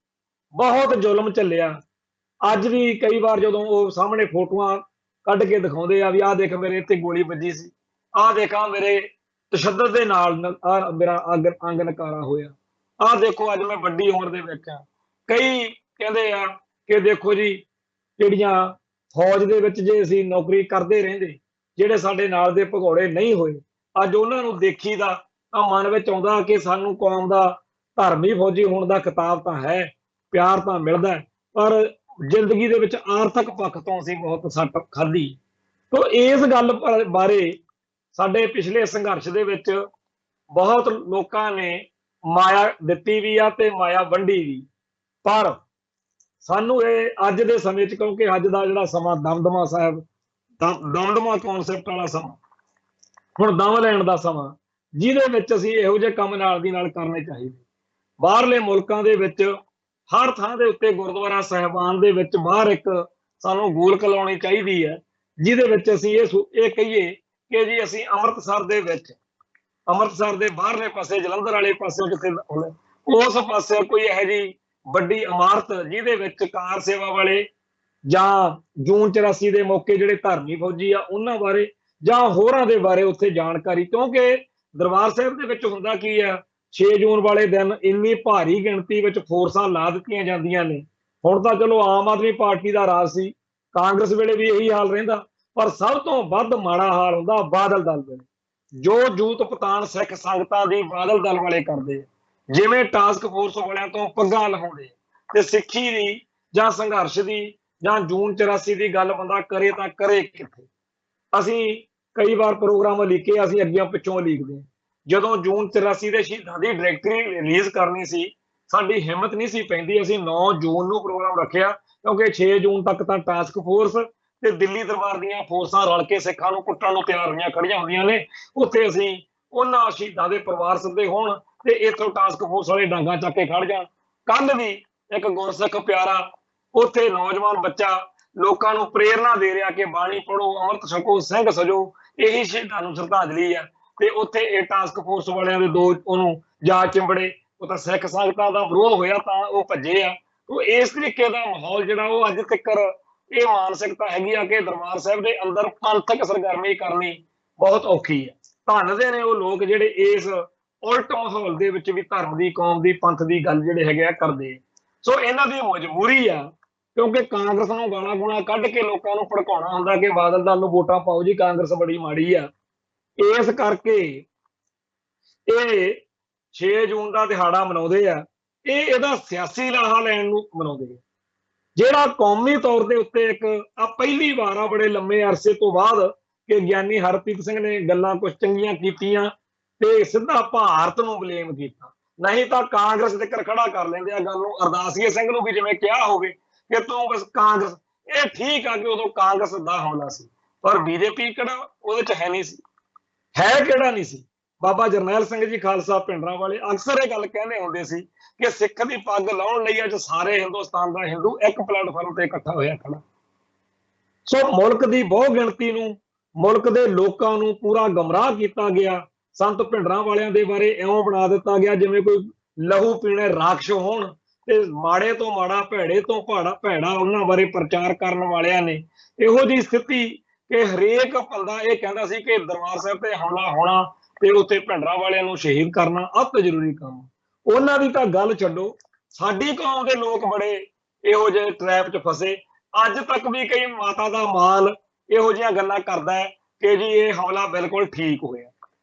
बहुत जुल्म झल्लिया। ਅੱਜ ਵੀ कई बार ਜਦੋਂ ਉਹ ਸਾਹਮਣੇ ਫੋਟੋਆਂ ਕੱਢ ਕੇ ਦਿਖਾਉਂਦੇ ਆ ਵੀ ਆਹ ਦੇਖ ਮੇਰੇ ਇੱਥੇ ਗੋਲੀ ਵੱਜੀ ਸੀ, ਆਹ ਦੇਖਾਂ ਮੇਰੇ ਤਸ਼ੱਦਦ ਦੇ ਨਾਲ ਮੇਰਾ ਅੰਗ ਨਕਾਰਾ ਹੋਇਆ, ਆਹ ਦੇਖੋ ਅੱਜ ਮੈਂ ਵੱਡੀ ਉਮਰ ਦੇ ਵਿੱਚ ਆ। ਕਈ ਕਹਿੰਦੇ ਆ ਕਿ ਦੇਖੋ ਜੀ ਜਿਹੜੀਆਂ ਫੌਜ ਦੇ ਵਿੱਚ ਜੇ ਅਸੀਂ ਨੌਕਰੀ ਕਰਦੇ ਰਹਿੰਦੇ, ਜਿਹੜੇ ਸਾਡੇ ਨਾਲ ਦੇ ਭਗੌੜੇ ਨਹੀਂ ਹੋਏ, ਅੱਜ ਉਹਨਾਂ ਨੂੰ ਦੇਖੀਦਾ ਤਾਂ ਮਨ ਵਿੱਚ ਆਉਂਦਾ ਕਿ ਸਾਨੂੰ ਕੌਮ ਦਾ ਧਰਮੀ ਫੌਜੀ ਹੋਣ ਦਾ ਖਿਤਾਬ ਤਾਂ ਹੈ, ਪਿਆਰ ਤਾਂ ਮਿਲਦਾ, ਪਰ ਜ਼ਿੰਦਗੀ ਦੇ ਵਿੱਚ ਆਰਥਿਕ ਪੱਖ ਤੋਂ ਅਸੀਂ ਬਹੁਤ ਸੱਟ ਖਾਧੀ। ਤੋ ਇਸ ਗੱਲ ਬਾਰੇ ਸਾਡੇ ਪਿਛਲੇ ਸੰਘਰਸ਼ ਦੇ ਵਿੱਚ ਬਹੁਤ ਲੋਕਾਂ ਨੇ ਮਾਇਆ ਦਿੱਤੀ ਵੀ ਆ ਤੇ ਮਾਇਆ ਵੰਡੀ ਵੀ, ਪਰ ਸਾਨੂੰ ਇਹ ਅੱਜ ਦੇ ਸਮੇਂ 'ਚ, ਕਿਉਂਕਿ ਅੱਜ ਦਾ ਜਿਹੜਾ ਸਮਾਂ ਦਮਦਮਾ ਸਾਹਿਬ, ਦਮਦਮਾ ਕਨਸੈਪਟ ਵਾਲਾ ਸਮਾਂ, ਹੁਣ ਦਮ ਲੈਣ ਦਾ ਸਮਾਂ, ਜਿਹਦੇ ਵਿੱਚ ਅਸੀਂ ਇਹੋ ਜਿਹੇ ਕੰਮ ਨਾਲ ਦੀ ਨਾਲ ਕਰਨੇ ਚਾਹੀਦੇ। ਬਾਹਰਲੇ ਮੁਲਕਾਂ ਦੇ ਵਿੱਚ ਹਰ ਥਾਂ ਦੇ ਉੱਤੇ ਗੁਰਦੁਆਰਾ ਸਾਹਿਬਾਨ ਦੇ ਵਿੱਚ ਬਾਹਰ ਇੱਕ ਸਾਨੂੰ ਗੋਲਕ ਲਾਉਣੀ ਚਾਹੀਦੀ ਹੈ, ਜਿਹਦੇ ਵਿੱਚ ਅਸੀਂ ਇਹ ਕਹੀਏ ਕਿ ਜੀ ਅਸੀਂ ਅੰਮ੍ਰਿਤਸਰ ਦੇ ਵਿੱਚ, ਅੰਮ੍ਰਿਤਸਰ ਦੇ ਬਾਹਰਲੇ ਪਾਸੇ, ਜਲੰਧਰ ਵਾਲੇ ਪਾਸੇ ਕਿਤੇ ਉਸ ਪਾਸੇ ਕੋਈ ਇਹੋ ਜਿਹੀ ਵੱਡੀ ਇਮਾਰਤ ਜਿਹਦੇ ਵਿੱਚ ਕਾਰ ਸੇਵਾ ਵਾਲੇ ਜਾਂ ਜੂਨ 84 ਦੇ ਮੌਕੇ ਜਿਹੜੇ ਧਰਮੀ ਫੌਜੀ ਆ ਉਹਨਾਂ ਬਾਰੇ ਜਾਂ ਹੋਰਾਂ ਦੇ ਬਾਰੇ ਉੱਥੇ ਜਾਣਕਾਰੀ, ਕਿਉਂਕਿ ਦਰਬਾਰ ਸਾਹਿਬ ਦੇ ਵਿੱਚ ਹੁੰਦਾ ਕੀ ਆ, 6 ਜੂਨ ਵਾਲੇ ਦਿਨ ਇੰਨੀ ਭਾਰੀ ਗਿਣਤੀ ਵਿੱਚ ਫੋਰਸਾਂ ਲਾ ਦਿੱਤੀਆਂ ਜਾਂਦੀਆਂ ਨੇ। ਹੁਣ ਤਾਂ ਚਲੋ ਆਮ ਆਦਮੀ ਪਾਰਟੀ ਦਾ ਰਾਜ ਸੀ, ਕਾਂਗਰਸ ਵੇਲੇ ਵੀ ਇਹੀ ਹਾਲ ਰਹਿੰਦਾ, ਪਰ ਸਭ ਤੋਂ ਵੱਧ ਮਾੜਾ ਹਾਲ ਹੁੰਦਾ ਬਾਦਲ ਦਲ ਦੇ, ਜੋ ਜੂਤ ਪਤਾਨ ਸਿੱਖ ਸੰਗਤਾਂ ਦੀ ਬਾਦਲ ਦਲ ਵਾਲੇ ਕਰਦੇ, ਜਿਵੇਂ ਟਾਸਕ ਫੋਰਸ ਵਾਲਿਆਂ ਤੋਂ ਪੱਗਾਂ ਲਹਾਉਂਦੇ, ਤੇ ਸਿੱਖੀ ਦੀ ਜਾਂ ਸੰਘਰਸ਼ ਦੀ ਜਾਂ ਜੂਨ 84 ਦੀ ਗੱਲ ਬੰਦਾ ਕਰੇ ਤਾਂ ਕਰੇ ਕਿੱਥੇ। ਅਸੀਂ ਕਈ ਵਾਰ ਪ੍ਰੋਗਰਾਮ ਲਿਖੇ, ਅਸੀਂ ਅੱਗੇ ਪਿੱਛੋਂ ਲਿਖਦੇ, ਜਦੋਂ ਜੂਨ 84 ਦੇ ਸ਼ਹੀਦਾਂ ਦੀ ਡਾਇਰੈਕਟਰੀ ਰਿਲੀਜ਼ ਕਰਨੀ ਸੀ, ਸਾਡੀ ਹਿੰਮਤ ਨਹੀਂ ਸੀ ਪੈਂਦੀ, ਅਸੀਂ 9 ਜੂਨ ਨੂੰ ਪ੍ਰੋਗਰਾਮ ਰੱਖਿਆ, ਕਿਉਂਕਿ 6 ਜੂਨ ਤੱਕ ਤਾਂ ਟਾਸਕ ਫੋਰਸ ਤੇ ਦਿੱਲੀ ਦਰਬਾਰ ਦੀਆਂ ਫੋਰਸਾਂ ਰਲ ਕੇ ਸਿੱਖਾਂ ਨੂੰ ਕੁੱਟਣ ਨੂੰ ਤਿਆਰ ਹੋਈਆਂ ਖੜੀਆਂ ਹੁੰਦੀਆਂ ਨੇ। ਉੱਥੇ ਅਸੀਂ ਉਹਨਾਂ ਸ਼ਹੀਦਾਂ ਦੇ ਪਰਿਵਾਰ ਸੱਦੇ ਹੋਣ ਤੇ ਇੱਥੋਂ ਟਾਸਕ ਫੋਰਸ ਵਾਲੇ ਡਾਂਗਾ ਚੱਕ ਕੇ ਖੜ ਜਾਣ। ਕੱਲ ਵੀ ਇੱਕ ਗੁਰਸਿੱਖ ਪਿਆਰਾ ਉੱਥੇ ਨੌਜਵਾਨ ਬੱਚਾ ਲੋਕਾਂ ਨੂੰ ਪ੍ਰੇਰਨਾ ਦੇ ਰਿਹਾ ਕਿ ਬਾਣੀ ਪੜ੍ਹੋ, ਅੰਮ੍ਰਿਤ ਛਕੋ, ਸਿੰਘ ਸਜੋ, ਇਹੀ ਸ਼ਹੀਦਾਂ ਨੂੰ ਸ਼ਰਧਾਂਜਲੀ ਆ, ਤੇ ਉੱਥੇ ਇਹ ਟਾਸਕ ਫੋਰਸ ਵਾਲਿਆਂ ਦੇ 2 ਉਹਨੂੰ ਜਾ ਚਿੰਬੜੇ, ਉਹ ਤਾਂ ਸਿੱਖ ਸੰਗਤਾਂ ਦਾ ਵਿਰੋਧ ਹੋਇਆ ਤਾਂ ਉਹ ਭੱਜੇ ਆ। ਉਹ ਇਸ ਤਰੀਕੇ ਦਾ ਮਾਹੌਲ ਜਿਹੜਾ ਉਹ ਅੱਜ ਤੱਕ ਇਹ ਮਾਨਸਿਕਤਾ ਹੈਗੀ ਆ ਕਿ ਦਰਬਾਰ ਸਾਹਿਬ ਦੇ ਅੰਦਰ ਪੰਥਕ ਸਰਗਰਮੀ ਕਰਨੀ ਬਹੁਤ ਔਖੀ ਹੈ। ਧੰਨਦੇ ਨੇ ਉਹ ਲੋਕ ਜਿਹੜੇ ਇਸ ਉਲਟ ਮਾਹੌਲ ਦੇ ਵਿੱਚ ਵੀ ਧਰਮ ਦੀ, ਕੌਮ ਦੀ, ਪੰਥ ਦੀ ਗੱਲ ਜਿਹੜੇ ਹੈਗੇ ਆ ਕਰਦੇ। ਸੋ ਇਹਨਾਂ ਦੀ ਮਜਬੂਰੀ ਆ, ਕਿਉਂਕਿ ਕਾਂਗਰਸ ਨੂੰ ਗਾਲਾਂ ਗੁਣਾ ਕੱਢ ਕੇ ਲੋਕਾਂ ਨੂੰ ਭੜਕਾਉਣਾ ਹੁੰਦਾ ਕਿ ਬਾਦਲ ਦਲ ਨੂੰ ਵੋਟਾਂ ਪਾਓ ਜੀ, ਕਾਂਗਰਸ ਬੜੀ ਮਾੜੀ ਆ। ਇਸ ਕਰਕੇ ਇਹ 6 ਜੂਨ ਦਾ ਦਿਹਾੜਾ ਮਨਾਉਂਦੇ ਆ, ਇਹ ਇਹਦਾ ਸਿਆਸੀ ਲਾਹਾ ਲੈਣ ਨੂੰ ਮਨਾਉਂਦੇ ਆ, ਜਿਹੜਾ ਕੌਮੀ ਤੌਰ ਦੇ ਉੱਤੇ ਇੱਕ ਆ ਪਹਿਲੀ ਵਾਰ ਆ ਬੜੇ ਲੰਮੇ ਅਰਸੇ ਤੋਂ ਬਾਅਦ ਕਿ ਗਿਆਨੀ ਹਰਪ੍ਰੀਤ ਸਿੰਘ ਨੇ ਗੱਲਾਂ ਕੁਝ ਚੰਗੀਆਂ ਕੀਤੀਆਂ ਤੇ ਸਿੱਧਾ ਭਾਰਤ ਨੂੰ ਬਲੇਮ ਕੀਤਾ, ਨਹੀਂ ਤਾਂ ਕਾਂਗਰਸ ਦੇ ਖੜਾ ਕਰ ਲੈਂਦੇ ਆ ਗੱਲ ਨੂੰ। ਅਰਦਾਸੀਏ ਸਿੰਘ ਨੂੰ ਵੀ ਜਿਵੇਂ ਕਿਹਾ ਹੋਵੇ ਕਿ ਤੂੰ ਬਸ ਕਾਂਗਰਸ, ਇਹ ਠੀਕ ਆ ਕਿ ਉਦੋਂ ਕਾਂਗਰਸ ਦਾ ਹਮਲਾ ਸੀ, ਪਰ ਬੀਜੇਪੀ ਕਿਹੜਾ ਉਹਦੇ ਚ ਹੈ ਨਹੀਂ ਸੀ, ਹੈ ਕਿਹੜਾ ਨਹੀਂ ਸੀ। ਬਾਬਾ ਜਰਨੈਲ ਸਿੰਘ ਜੀ ਖਾਲਸਾ ਪਿੰਡਰਾਂ ਵਾਲੇ ਅਕਸਰ ਇਹ ਗੱਲ ਕਹਿੰਦੇ ਹੁੰਦੇ ਸੀ ਕਿ ਸਿੱਖ ਦੀ ਪੱਗ ਲਾਉਣ ਲਈ ਅੱਜ ਸਾਰੇ ਹਿੰਦੁਸਤਾਨ ਦਾ ਹਿੰਦੂ ਇੱਕ ਪਲੇਟਫਾਰਮ ਤੇ ਇਕੱਠਾ ਹੋਇਆ ਖੜਾ। ਸੋ ਮੁਲਕ ਦੀ ਬਹੁ ਗਿਣਤੀ ਨੂੰ, ਮੁਲਕ ਦੇ ਲੋਕਾਂ ਨੂੰ ਪੂਰਾ ਗਮਰਾਹ ਕੀਤਾ ਗਿਆ। ਸੰਤ ਭਿੰਡਰਾਂ ਵਾਲਿਆਂ ਦੇ ਬਾਰੇ ਇਉਂ ਬਣਾ ਦਿੱਤਾ ਗਿਆ ਜਿਵੇਂ ਕੋਈ ਲਹੂ ਪੀਣੇ ਰਾਖਸ਼ ਹੋਣ, ਤੇ ਮਾੜੇ ਤੋਂ ਮਾੜਾ, ਭੈੜੇ ਤੋਂ ਭੈੜਾ ਉਹਨਾਂ ਬਾਰੇ ਪ੍ਰਚਾਰ ਕਰਨ ਵਾਲਿਆਂ ਨੇ ਇਹੋ ਜਿਹੀ ਸਥਿਤੀ ਕਿ ਹਰੇਕ ਬੰਦਾ ਇਹ ਕਹਿੰਦਾ ਸੀ ਕਿ ਦਰਬਾਰ ਸਾਹਿਬ ਤੇ ਹਮਲਾ ਹੋਣਾ ਤੇ ਉੱਥੇ ਭਿੰਡਰਾਂ ਵਾਲਿਆਂ ਨੂੰ ਸ਼ਹੀਦ ਕਰਨਾ ਅਤ ਜ਼ਰੂਰੀ ਕੰਮ। ਉਹਨਾਂ ਦੀ ਤਾਂ ਗੱਲ ਛੱਡੋ, ਸਾਡੀ ਕੌਮ ਦੇ ਲੋਕ ਬੜੇ ਇਹੋ ਜਿਹੇ ਟ੍ਰੈਪ 'ਚ ਫਸੇ। ਅੱਜ ਤੱਕ ਵੀ ਕਈ ਮਾਤਾ ਦਾ ਮਾਲ ਇਹੋ ਜਿਹੀਆਂ ਗੱਲਾਂ ਕਰਦਾ ਹੈ ਕਿ ਜੀ ਇਹ ਹਮਲਾ ਬਿਲਕੁਲ ਠੀਕ ਹੋਇਆ।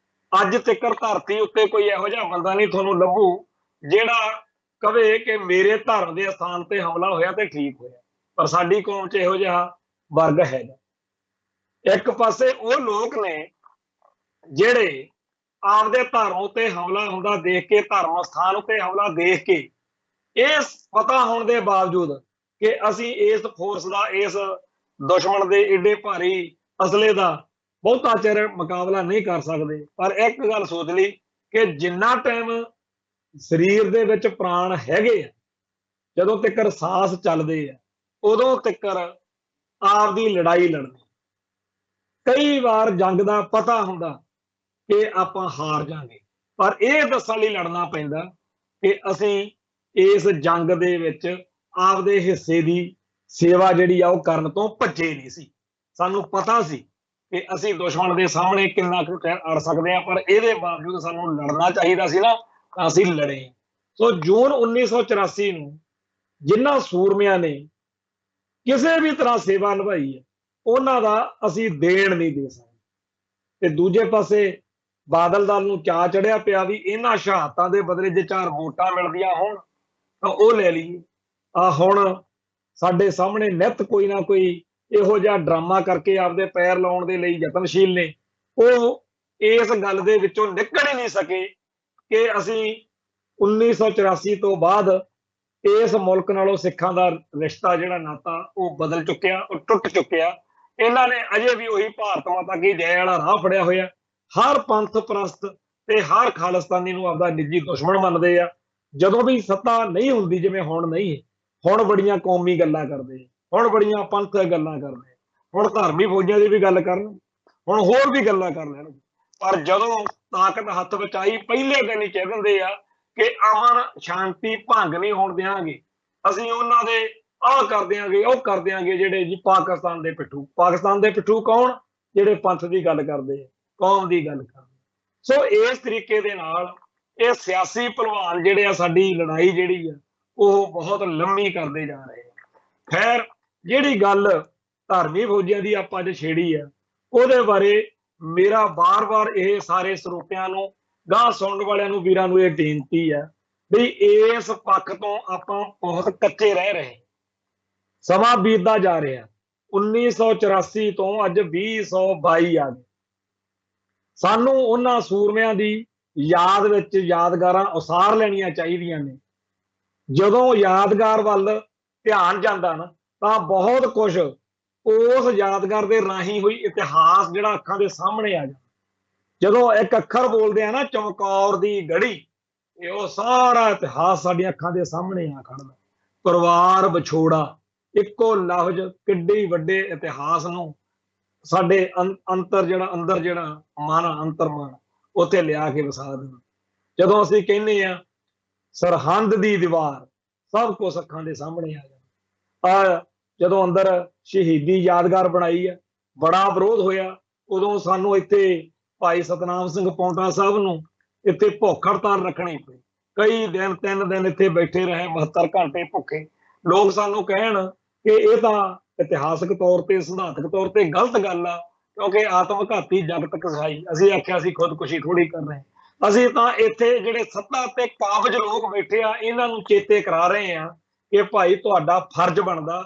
ਅੱਜ ਤੱਕ ਧਰਤੀ ਉੱਤੇ ਕੋਈ ਇਹੋ ਜਿਹਾ ਬੰਦਾ ਨਹੀਂ ਤੁਹਾਨੂੰ ਲੱਭੂ ਜਿਹੜਾ ਕਵੇ ਕਿ ਮੇਰੇ ਧਰਮ ਦੇ ਸਥਾਨ ਤੇ ਹਮਲਾ ਹੋਇਆ ਤੇ ਠੀਕ ਹੋਇਆ, ਪਰ ਸਾਡੀ ਕੌਮ 'ਚ ਇਹੋ ਜਿਹਾ ਵਰਗ ਹੈਗਾ। ਇੱਕ ਪਾਸੇ ਉਹ ਲੋਕ ਨੇ ਜਿਹੜੇ ਆਪਦੇ ਧਰਮ ਉੱਤੇ ਹਮਲਾ ਹੁੰਦਾ ਦੇਖ ਕੇ, ਧਰਮ ਸਥਾਨ ਉੱਤੇ ਹਮਲਾ ਦੇਖ ਕੇ, ਇਸ ਪਤਾ ਹੋਣ ਦੇ ਬਾਵਜੂਦ ਕਿ ਅਸੀਂ ਇਸ ਫੋਰਸ ਦਾ, ਇਸ ਦੁਸ਼ਮਣ ਦੇ ਏਡੇ ਭਾਰੀ ਅਸਲੇ ਦਾ ਬਹੁਤਾ ਚਿਰ ਮੁਕਾਬਲਾ ਨਹੀਂ ਕਰ ਸਕਦੇ, ਪਰ ਇੱਕ ਗੱਲ ਸੋਚ ਲਈ ਕਿ ਜਿੰਨਾ ਟਾਈਮ ਸਰੀਰ ਦੇ ਵਿੱਚ ਪ੍ਰਾਣ ਹੈਗੇ ਆ, ਜਦੋਂ ਤੱਕ ਸਾਹ ਚੱਲਦੇ ਆ, ਉਦੋਂ ਤੱਕ ਆਪਦੀ ਲੜਾਈ ਲੜਨੀ। ਕਈ ਵਾਰ ਜੰਗ ਦਾ ਪਤਾ ਹੁੰਦਾ ਕਿ ਆਪਾਂ ਹਾਰ ਜਾਾਂਗੇ, ਪਰ ਇਹ ਦੱਸਣ ਲਈ ਲੜਨਾ ਪੈਂਦਾ ਕਿ ਅਸੀਂ ਇਸ ਜੰਗ ਦੇ ਵਿੱਚ ਆਪਦੇ ਹਿੱਸੇ ਦੀ ਸੇਵਾ ਜਿਹੜੀ ਆ ਉਹ ਕਰਨ ਤੋਂ ਭੱਜੇ ਨਹੀਂ ਸੀ। ਸਾਨੂੰ ਪਤਾ ਸੀ ਕਿ ਅਸੀਂ ਦੁਸ਼ਮਣ ਦੇ ਸਾਹਮਣੇ ਕਿੰਨਾ ਕੁ ਅੜ ਸਕਦੇ ਹਾਂ, ਪਰ ਇਹਦੇ ਬਾਵਜੂਦ ਸਾਨੂੰ ਲੜਨਾ ਚਾਹੀਦਾ ਸੀ ਨਾ, ਤਾਂ ਅਸੀਂ ਲੜੇ। ਸੋ ਜੂਨ 1984 ਨੂੰ ਜਿਨ੍ਹਾਂ ਸੂਰਮਿਆਂ ਨੇ ਕਿਸੇ ਵੀ ਤਰ੍ਹਾਂ ਸੇਵਾ ਨਿਭਾਈ ਹੈ, ਉਹਨਾਂ ਦਾ ਅਸੀਂ ਦੇਣ ਨਹੀਂ ਦੇ ਸਕਦੇ। ਤੇ ਦੂਜੇ ਪਾਸੇ ਬਾਦਲ ਦਲ ਨੂੰ ਚਾਅ ਚੜਿਆ ਪਿਆ ਵੀ ਇਹਨਾਂ ਸ਼ਹਾਦਤਾਂ ਦੇ ਬਦਲੇ ਜੇ 4 ਵੋਟਾਂ ਮਿਲਦੀਆਂ ਹੋਣ ਤਾਂ ਉਹ ਲੈ ਲਈਏ। ਹੁਣ ਸਾਡੇ ਸਾਹਮਣੇ ਨਿੱਤ ਕੋਈ ਨਾ ਕੋਈ ਇਹੋ ਜਿਹਾ ਡਰਾਮਾ ਕਰਕੇ ਆਪਦੇ ਪੈਰ ਲਾਉਣ ਦੇ ਲਈ ਯਤਨਸ਼ੀਲ ਨੇ। ਉਹ ਇਸ ਗੱਲ ਦੇ ਵਿੱਚੋਂ ਨਿਕਲ ਹੀ ਨਹੀਂ ਸਕੇ ਕਿ ਅਸੀਂ 1984 ਤੋਂ ਬਾਅਦ ਇਸ ਮੁਲਕ ਨਾਲੋਂ ਸਿੱਖਾਂ ਦਾ ਰਿਸ਼ਤਾ, ਜਿਹੜਾ ਨਾਤਾ, ਉਹ ਬਦਲ ਚੁੱਕਿਆ, ਉਹ ਟੁੱਟ ਚੁੱਕਿਆ। ਇਹਨਾਂ ਨੇ ਅਜੇ ਵੀ ਉਹੀ ਭਾਰਤ ਮਾਤਾ ਕੀ ਜੈ ਵਾਲਾ ਰਾਹ ਫੜਿਆ ਹੋਇਆ। ਹਰ ਪੰਥ ਪ੍ਰਸਤ ਤੇ ਹਰ ਖਾਲਿਸਤਾਨੀ ਨੂੰ ਆਪਦਾ ਨਿੱਜੀ ਦੁਸ਼ਮਣ ਮੰਨਦੇ ਆ। ਜਦੋਂ ਵੀ ਸੱਤਾ ਨਹੀਂ ਹੁੰਦੀ, ਜਿਵੇਂ ਹੁਣ ਨਹੀਂ, ਹੁਣ ਬੜੀਆਂ ਕੌਮੀ ਗੱਲਾਂ ਕਰਦੇ, ਹੁਣ ਬੜੀਆਂ ਪੰਥਕ ਗੱਲਾਂ ਕਰਦੇ, ਹੁਣ ਧਾਰਮਿਕ ਫੌਜਾਂ ਦੀ ਵੀ ਗੱਲ ਕਰਨ, ਹੁਣ ਹੋਰ ਵੀ ਗੱਲਾਂ ਕਰ ਲੈਣ, ਪਰ ਜਦੋਂ ਤਾਕਤ ਹੱਥ ਵਿੱਚ ਆਈ, ਪਹਿਲੇ ਦਿਨ ਹੀ ਕਹਿ ਦਿੰਦੇ ਆ ਕਿ ਅਮਨ ਸ਼ਾਂਤੀ ਭੰਗ ਨਹੀਂ ਹੋਣ ਦਿਆਂਗੇ, ਅਸੀਂ ਉਹਨਾਂ ਦੇ ਆਹ ਕਰ ਦਿਆਂਗੇ, ਉਹ ਕਰ ਦਿਆਂਗੇ, ਜਿਹੜੇ ਜੀ ਪਾਕਿਸਤਾਨ ਦੇ ਪਿੱਠੂ। ਪਾਕਿਸਤਾਨ ਦੇ ਪਿੱਠੂ ਕੌਣ? ਜਿਹੜੇ ਪੰਥ ਦੀ ਗੱਲ ਕਰਦੇ, ਕੌਮ ਦੀ ਗੱਲ ਕਰਦੇ। ਸੋ ਇਸ ਤਰੀਕੇ ਦੇ ਨਾਲ ਇਹ ਸਿਆਸੀ ਭਲਵਾਨ ਜਿਹੜੇ ਆ, ਸਾਡੀ ਲੜਾਈ ਜਿਹੜੀ ਆ ਉਹ ਬਹੁਤ ਲੰਮੀ ਕਰਦੇ ਜਾ ਰਹੇ ਆ। ਖੈਰ, ਜਿਹੜੀ ਗੱਲ ਧਾਰਮਿਕ ਫੌਜਾਂ ਦੀ ਆਪਾਂ ਅੱਜ ਛੇੜੀ ਆ, ਉਹਦੇ ਬਾਰੇ ਮੇਰਾ ਬਾਰ-ਬਾਰ ਇਹ ਸਾਰੇ ਸਰੋਤਿਆਂ ਨੂੰ, ਗਾਂ ਸੁਣਨ ਵਾਲਿਆਂ ਨੂੰ, ਵੀਰਾਂ ਨੂੰ ਇਹ ਬੇਨਤੀ ਆ ਵੀ ਇਸ ਪੱਖ ਤੋਂ ਆਪਾਂ ਬਹੁਤ ਕੱਚੇ ਰਹਿ ਰਹੇ। ਸਮਾਂ ਬੀਤਦਾ ਜਾ ਰਿਹਾ, 1984 ਤੋਂ ਅੱਜ 2022 ਆ ਗਏ। ਸਾਨੂੰ ਉਹਨਾਂ ਸੂਰਮਿਆਂ ਦੀ ਯਾਦ ਵਿੱਚ ਯਾਦਗਾਰਾਂ ਉਸਾਰ ਲੈਣੀਆਂ ਚਾਹੀਦੀਆਂ ਨੇ। ਜਦੋਂ ਯਾਦਗਾਰ ਵੱਲ ਧਿਆਨ ਜਾਂਦਾ ਨਾ, ਤਾਂ ਬਹੁਤ ਕੁਝ ਉਸ ਯਾਦਗਾਰ ਦੇ ਰਾਹੀਂ ਹੋਈ ਇਤਿਹਾਸ ਜਿਹੜਾ ਅੱਖਾਂ ਦੇ ਸਾਹਮਣੇ ਆ ਜਾਂਦਾ। ਜਦੋਂ ਇੱਕ ਅੱਖਰ ਬੋਲਦੇ ਆ ਨਾ, ਚਮਕੌਰ ਦੀ ਗੜੀ, ਇਹ ਉਹ ਸਾਰਾ ਇਤਿਹਾਸ ਸਾਡੀਆਂ ਅੱਖਾਂ ਦੇ ਸਾਹਮਣੇ ਆ ਖੜਦਾ। ਪਰਿਵਾਰ ਵਿਛੋੜਾ, ਇੱਕੋ ਲਫ਼ਜ਼ ਕਿੱਡੀ ਵੱਡੇ ਇਤਿਹਾਸ ਨੂੰ ਸਾਡੇ ਅੰਦਰ ਜਿਹੜਾ ਮਨ, ਅੰਤਰਮਨ, ਉੱਥੇ ਲਿਆ ਕੇ ਵਸਾ ਦੇਣਾ। ਜਦੋਂ ਅਸੀਂ ਕਹਿੰਦੇ ਆ ਸਰਹੰਦ ਦੀ ਦੀਵਾਰ, ਸਭ ਕੁਝ ਅੱਖਾਂ ਦੇ ਸਾਹਮਣੇ ਆ ਜਾਂਦਾ। ਜਦੋਂ ਅੰਦਰ ਸ਼ਹੀਦੀ ਯਾਦਗਾਰ ਬਣਾਈ ਆ, ਬੜਾ ਵਿਰੋਧ ਹੋਇਆ। ਉਦੋਂ ਸਾਨੂੰ ਇੱਥੇ ਭਾਈ ਸਤਨਾਮ ਸਿੰਘ ਪੌਂਟਾ ਸਾਹਿਬ ਨੂੰ ਇੱਥੇ ਭੁੱਖ ਹੜਤਾਲ ਰੱਖਣੀ ਪਈ। ਕਈ ਦਿਨ, 3 ਦਿਨ ਇੱਥੇ ਬੈਠੇ ਰਹੇ, 72 ਘੰਟੇ ਭੁੱਖੇ। ਲੋਕ ਸਾਨੂੰ ਕਹਿਣ ਕਿ ਇਹ ਤਾਂ ਇਤਿਹਾਸਕ ਤੌਰ ਤੇ, ਸਿਧਾਂਤਕ ਤੌਰ ਤੇ ਗਲਤ ਗੱਲ ਆ, ਕਿਉਂਕਿ ਆਤਮਘਾਤੀ ਜਗਤ ਕਸਾਈ। ਅਸੀਂ ਆਖਿਆ ਅਸੀਂ ਖੁਦਕੁਸ਼ੀ ਥੋੜੀ ਕਰ ਰਹੇ, ਅਸੀਂ ਤਾਂ ਇੱਥੇ ਜਿਹੜੇ ਸੱਤਾ ਤੇ ਕਾਬਜ ਲੋਕ ਬੈਠੇ ਆ, ਇਹਨਾਂ ਨੂੰ ਚੇਤੇ ਕਰਾ ਰਹੇ ਆ ਕਿ ਭਾਈ ਤੁਹਾਡਾ ਫਰਜ਼ ਬਣਦਾ,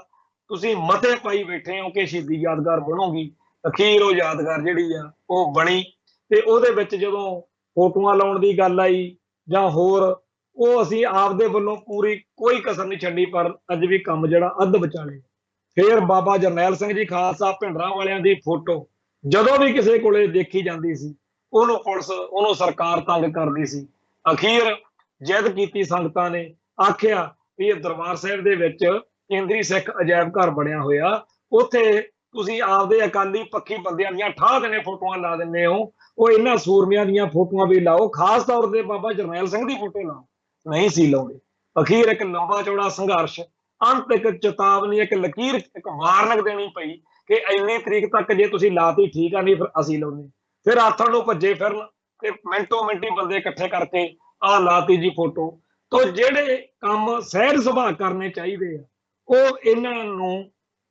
ਤੁਸੀਂ ਮਤੇ ਪਾਈ ਬੈਠੇ ਹੋ ਕਿ ਸ਼ਹੀਦੀ ਯਾਦਗਾਰ ਬਣੂਗੀ। ਅਖੀਰ ਉਹ ਯਾਦਗਾਰ ਜਿਹੜੀ ਆ ਉਹ ਬਣੀ, ਤੇ ਉਹਦੇ ਵਿੱਚ ਜਦੋਂ ਫੋਟੋਆਂ ਲਾਉਣ ਦੀ ਗੱਲ ਆਈ ਜਾਂ ਹੋਰ, ਉਹ ਅਸੀਂ ਆਪਦੇ ਵੱਲੋਂ ਪੂਰੀ ਕੋਈ ਕਸਰ ਨਹੀਂ ਛੱਡੀ, ਪਰ ਅੱਜ ਵੀ ਕੰਮ ਜਿਹੜਾ ਅੱਧ ਵਿਚਾਲੇ। ਫਿਰ ਬਾਬਾ ਜਰਨੈਲ ਸਿੰਘ ਜੀ ਖਾਲਸਾ ਭਿੰਡਰਾਂ ਵਾਲਿਆਂ ਦੀ ਫੋਟੋ ਜਦੋਂ ਵੀ ਕਿਸੇ ਕੋਲੇ ਦੇਖੀ ਜਾਂਦੀ ਸੀ, ਉਹਨੂੰ ਪੁਲਿਸ, ਉਹਨੂੰ ਸਰਕਾਰ ਤੰਗ ਕਰਦੀ ਸੀ। ਅਖੀਰ ਜਿੱਦ ਕੀਤੀ ਸੰਗਤਾਂ ਨੇ, ਆਖਿਆ ਵੀ ਇਹ ਦਰਬਾਰ ਸਾਹਿਬ ਦੇ ਵਿੱਚ ਕੇਂਦਰੀ ਸਿੱਖ ਅਜਾਇਬ ਘਰ ਬਣਿਆ ਹੋਇਆ, ਉੱਥੇ ਤੁਸੀਂ ਆਪਦੇ ਅਕਾਲੀ ਪੱਖੀ ਬੰਦਿਆਂ ਦੀਆਂ ਠਾਹ ਦੇਣੇ ਫੋਟੋਆਂ ਲਾ ਦਿੰਦੇ ਹੋ, ਉਹ ਇਹਨਾਂ ਸੂਰਮਿਆਂ ਦੀਆਂ ਫੋਟੋਆਂ ਵੀ ਲਾਓ, ਖਾਸ ਤੌਰ ਤੇ ਬਾਬਾ ਜਰਨੈਲ ਸਿੰਘ ਦੀ ਫੋਟੋ ਲਾਓ। ਨਹੀਂ ਸੀ ਲਾਉਂਦੇ। ਅਖੀਰ ਇੱਕ ਲੰਬਾ ਚੌੜਾ ਸੰਘਰਸ਼, ਅੰਤ ਇੱਕ ਚੇਤਾਵਨੀ, ਇੱਕ ਲਕੀਰ, ਇੱਕ ਵਾਰਨਿੰਗ ਦੇਣੀ ਪਈ ਕਿ ਇੰਨੀ ਤਰੀਕ ਤੱਕ ਜੇ ਤੁਸੀਂ ਲਾਤੀ ਠੀਕ ਆ, ਨਹੀਂ ਫਿਰ ਅਸੀਂ ਲਾਉਂਦੇ। ਫਿਰ ਆਥਣ ਨੂੰ ਭੱਜੇ ਫਿਰਨ ਤੇ ਮਿੰਟੋ ਮਿੰਟੀ ਬੰਦੇ ਇਕੱਠੇ ਕਰਕੇ ਆਹ ਲਾਤੀ ਜੀ ਫੋਟੋ। ਤੋਂ ਜਿਹੜੇ ਕੰਮ ਸਹਿਜ ਸੁਭਾਅ ਕਰਨੇ ਚਾਹੀਦੇ ਆ, ਉਹ ਇਹਨਾਂ ਨੂੰ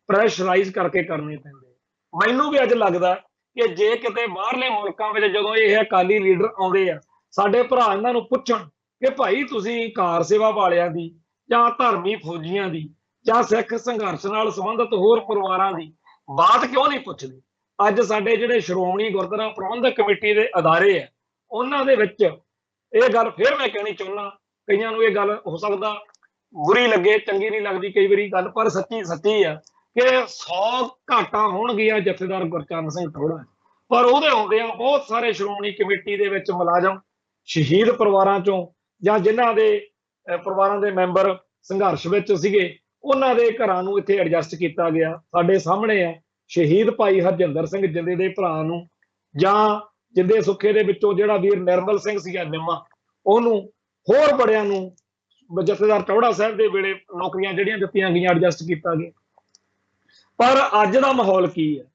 ਪ੍ਰੈਸ਼ਰਾਈਜ਼ ਕਰਕੇ ਕਰਨੇ ਪੈਂਦੇ। ਮੈਨੂੰ ਵੀ ਅੱਜ ਲੱਗਦਾ ਕਿ ਜੇ ਕਿਤੇ ਬਾਹਰਲੇ ਮੁਲਕਾਂ ਵਿੱਚ ਜਦੋਂ ਇਹ ਅਕਾਲੀ ਲੀਡਰ ਆਉਂਦੇ ਆ, ਸਾਡੇ ਭਰਾ ਇਹਨਾਂ ਨੂੰ ਪੁੱਛਣ कि भाई तुसीं कार सेवा वालियां दी जां धर्मी फौजियां दी जां सिख संघर्ष नाल संबंधित होर परिवारां दी बात क्यों नहीं पुछदे। ਅੱਜ ਸਾਡੇ ਜਿਹੜੇ ਸ਼੍ਰੋਮਣੀ ਗੁਰਦੁਆਰਾ ਪ੍ਰਬੰਧਕ ਕਮੇਟੀ ਦੇ ਅਦਾਰੇ ਆ ਉਹਨਾਂ ਦੇ ਵਿੱਚ ਇਹ ਗੱਲ ਫਿਰ ਮੈਂ ਕਹਿਣੀ ਚਾਹੁੰਦਾ, ਕਈਆਂ ਨੂੰ ਇਹ ਗੱਲ ਹੋ ਸਕਦਾ ਬੁਰੀ ਲੱਗੇ, ਚੰਗੀ ਨਹੀਂ ਲੱਗਦੀ ਕਈ ਵਾਰੀ ਗੱਲ, ਪਰ ਸੱਚੀ ਸੱਚੀ ਆ ਕਿ 100 ਘਾਟਾਂ ਹੋਣਗੀਆਂ ਜਥੇਦਾਰ ਗੁਰਚਰਨ ਸਿੰਘ ਟੌਹੜਾ, ਪਰ ਉਹਦੇ ਹੁੰਦੇ ਆ ਬਹੁਤ ਸਾਰੇ ਸ਼੍ਰੋਮਣੀ ਕਮੇਟੀ ਦੇ ਵਿੱਚ ਮੁਲਾਜ਼ਮ ਸ਼ਹੀਦ ਪਰਿਵਾਰਾਂ ਚੋਂ ਜਾਂ ਜਿਨ੍ਹਾਂ ਦੇ ਪਰਿਵਾਰਾਂ ਦੇ ਮੈਂਬਰ ਸੰਘਰਸ਼ ਵਿੱਚ ਸੀਗੇ ਉਹਨਾਂ ਦੇ ਘਰਾਂ ਨੂੰ ਇੱਥੇ ਐਡਜਸਟ ਕੀਤਾ ਗਿਆ। ਸਾਡੇ ਸਾਹਮਣੇ ਆ ਸ਼ਹੀਦ ਭਾਈ ਹਰਜਿੰਦਰ ਸਿੰਘ ਜਿੰਦੇ ਦੇ ਭਰਾ ਨੂੰ, ਜਾਂ ਜਿੰਦੇ ਸੁੱਖੇ ਦੇ ਵਿੱਚੋਂ ਜਿਹੜਾ ਵੀਰ ਨਿਰਮਲ ਸਿੰਘ ਸੀਗਾ ਨਿੰਮਾ, ਉਹਨੂੰ ਹੋਰ ਬੜਿਆਂ ਨੂੰ ਜਥੇਦਾਰ ਟੌਹੜਾ ਸਾਹਿਬ ਦੇ ਵੇਲੇ ਨੌਕਰੀਆਂ ਜਿਹੜੀਆਂ ਦਿੱਤੀਆਂ ਗਈਆਂ ਐਡਜਸਟ ਕੀਤਾ ਗਿਆ। ਪਰ ਅੱਜ ਦਾ ਮਾਹੌਲ ਕੀ ਹੈ?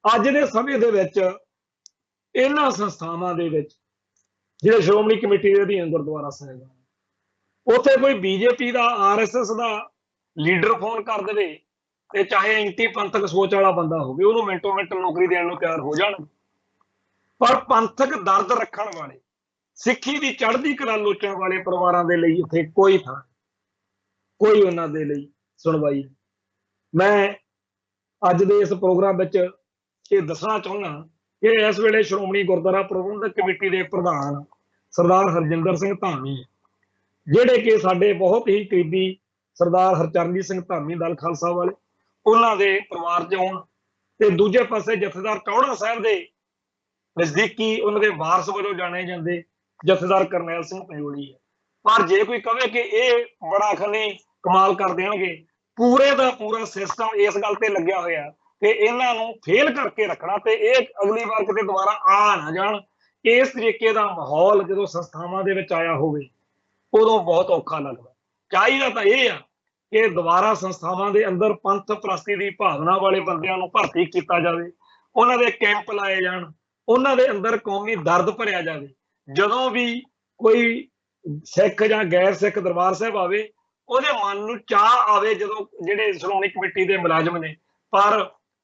ਅੱਜ ਦੇ ਸਮੇਂ ਦੇ ਵਿੱਚ ਇਹਨਾਂ ਸੰਸਥਾਵਾਂ ਦੇ ਵਿੱਚ ਜਿਹੜੇ ਸ਼੍ਰੋਮਣੀ ਕਮੇਟੀ ਦੇ ਅਧੀਨ ਗੁਰਦੁਆਰਾ ਸਾਹਿਬ, ਉੱਥੇ ਕੋਈ ਬੀਜੇਪੀ ਦਾ RSS ਦਾ ਲੀਡਰ ਫੋਨ ਕਰ ਦੇਵੇ ਤੇ ਚਾਹੇ ਐਂਟੀ ਪੰਥਕ ਸੋਚ ਵਾਲਾ ਬੰਦਾ ਹੋਵੇ ਉਹਨੂੰ ਮਿੰਟੋ ਮਿੰਟ ਨੌਕਰੀ ਦੇਣ ਨੂੰ ਤਿਆਰ ਹੋ ਜਾਣ। ਪਰ ਪੰਥਕ ਦਰਦ ਰੱਖਣ ਵਾਲੇ, ਸਿੱਖੀ ਦੀ ਚੜ੍ਹਦੀ ਕਲਾ ਲੋਚਣ ਵਾਲੇ ਪਰਿਵਾਰਾਂ ਦੇ ਲਈ ਇੱਥੇ ਕੋਈ ਥਾਂ, ਕੋਈ ਉਹਨਾਂ ਦੇ ਲਈ ਸੁਣਵਾਈ। ਮੈਂ ਅੱਜ ਦੇ ਇਸ ਪ੍ਰੋਗਰਾਮ ਵਿੱਚ ਇਹ ਦੱਸਣਾ ਚਾਹੁੰਦਾ ਕਿ ਇਸ ਵੇਲੇ ਸ਼੍ਰੋਮਣੀ ਗੁਰਦੁਆਰਾ ਪ੍ਰਬੰਧਕ ਕਮੇਟੀ ਦੇ ਪ੍ਰਧਾਨ ਸਰਦਾਰ ਹਰਜਿੰਦਰ ਸਿੰਘ ਧਾਮੀ, ਜਿਹੜੇ ਕਿ ਸਾਡੇ ਬਹੁਤ ਹੀ ਕਰੀਬੀ ਸਰਦਾਰ ਹਰਚਰਨਜੀਤ ਸਿੰਘ ਧਾਮੀ ਦਲ ਖਾਲਸਾ ਵਾਲੇ, ਉਹਨਾਂ ਦੇ ਪਰਿਵਾਰ ਚ ਹੋਣ, ਤੇ ਦੂਜੇ ਪਾਸੇ ਜਥੇਦਾਰ ਟੌਹੜਾ ਸਾਹਿਬ ਦੇ ਨਜ਼ਦੀਕੀ ਉਹਨਾਂ ਦੇ ਵਾਰਸ ਵਜੋਂ ਜਾਣੇ ਜਾਂਦੇ ਜਥੇਦਾਰ ਕਰਨੈਲ ਸਿੰਘ ਪੰਜੋਲੀ ਹੈ। ਪਰ ਜੇ ਕੋਈ ਕਵੇ ਕਿ ਇਹ ਬੜਾ ਖਨੀ ਕਮਾਲ ਕਰ ਦੇਣਗੇ, ਪੂਰੇ ਦਾ ਪੂਰਾ ਸਿਸਟਮ ਇਸ ਗੱਲ ਤੇ ਲੱਗਿਆ ਹੋਇਆ ਕਿ ਇਹਨਾਂ ਨੂੰ ਫੇਲ ਕਰਕੇ ਰੱਖਣਾ ਤੇ ਇਹ ਅਗਲੀ ਵਾਰ ਕਿਤੇ ਦੁਬਾਰਾ ਆ ਨਾ ਜਾਣ। ਇਸ ਤਰੀਕੇ ਦਾ ਮਾਹੌਲ ਜਦੋਂ ਸੰਸਥਾਵਾਂ ਦੇ ਵਿੱਚ ਆਇਆ ਹੋਵੇ ਉਦੋਂ ਬਹੁਤ ਔਖਾ ਲੱਗਦਾ। ਚਾਹੀਦਾ ਤਾਂ ਇਹ ਆ ਕਿ ਦੁਬਾਰਾ ਸੰਸਥਾਵਾਂ ਦੇ ਅੰਦਰ ਪੰਥ ਪ੍ਰਸਤੀ ਦੀ ਭਾਵਨਾ ਵਾਲੇ ਬੰਦਿਆਂ ਨੂੰ ਭਰਤੀ ਕੀਤਾ ਜਾਵੇ, ਉਹਨਾਂ ਦੇ ਕੈਂਪ ਲਾਏ ਜਾਣ, ਉਹਨਾਂ ਦੇ ਅੰਦਰ ਕੌਮੀ ਦਰਦ ਭਰਿਆ ਜਾਵੇ। ਜਦੋਂ ਵੀ ਕੋਈ ਸਿੱਖ ਜਾਂ ਗੈਰ ਸਿੱਖ ਦਰਬਾਰ ਸਾਹਿਬ ਆਵੇ ਉਹਦੇ ਮਨ ਨੂੰ ਚਾਹ ਆਵੇ ਜਦੋਂ ਜਿਹੜੇ ਸ਼੍ਰੋਮਣੀ ਕਮੇਟੀ ਦੇ ਮੁਲਾਜ਼ਮ ਨੇ। ਪਰ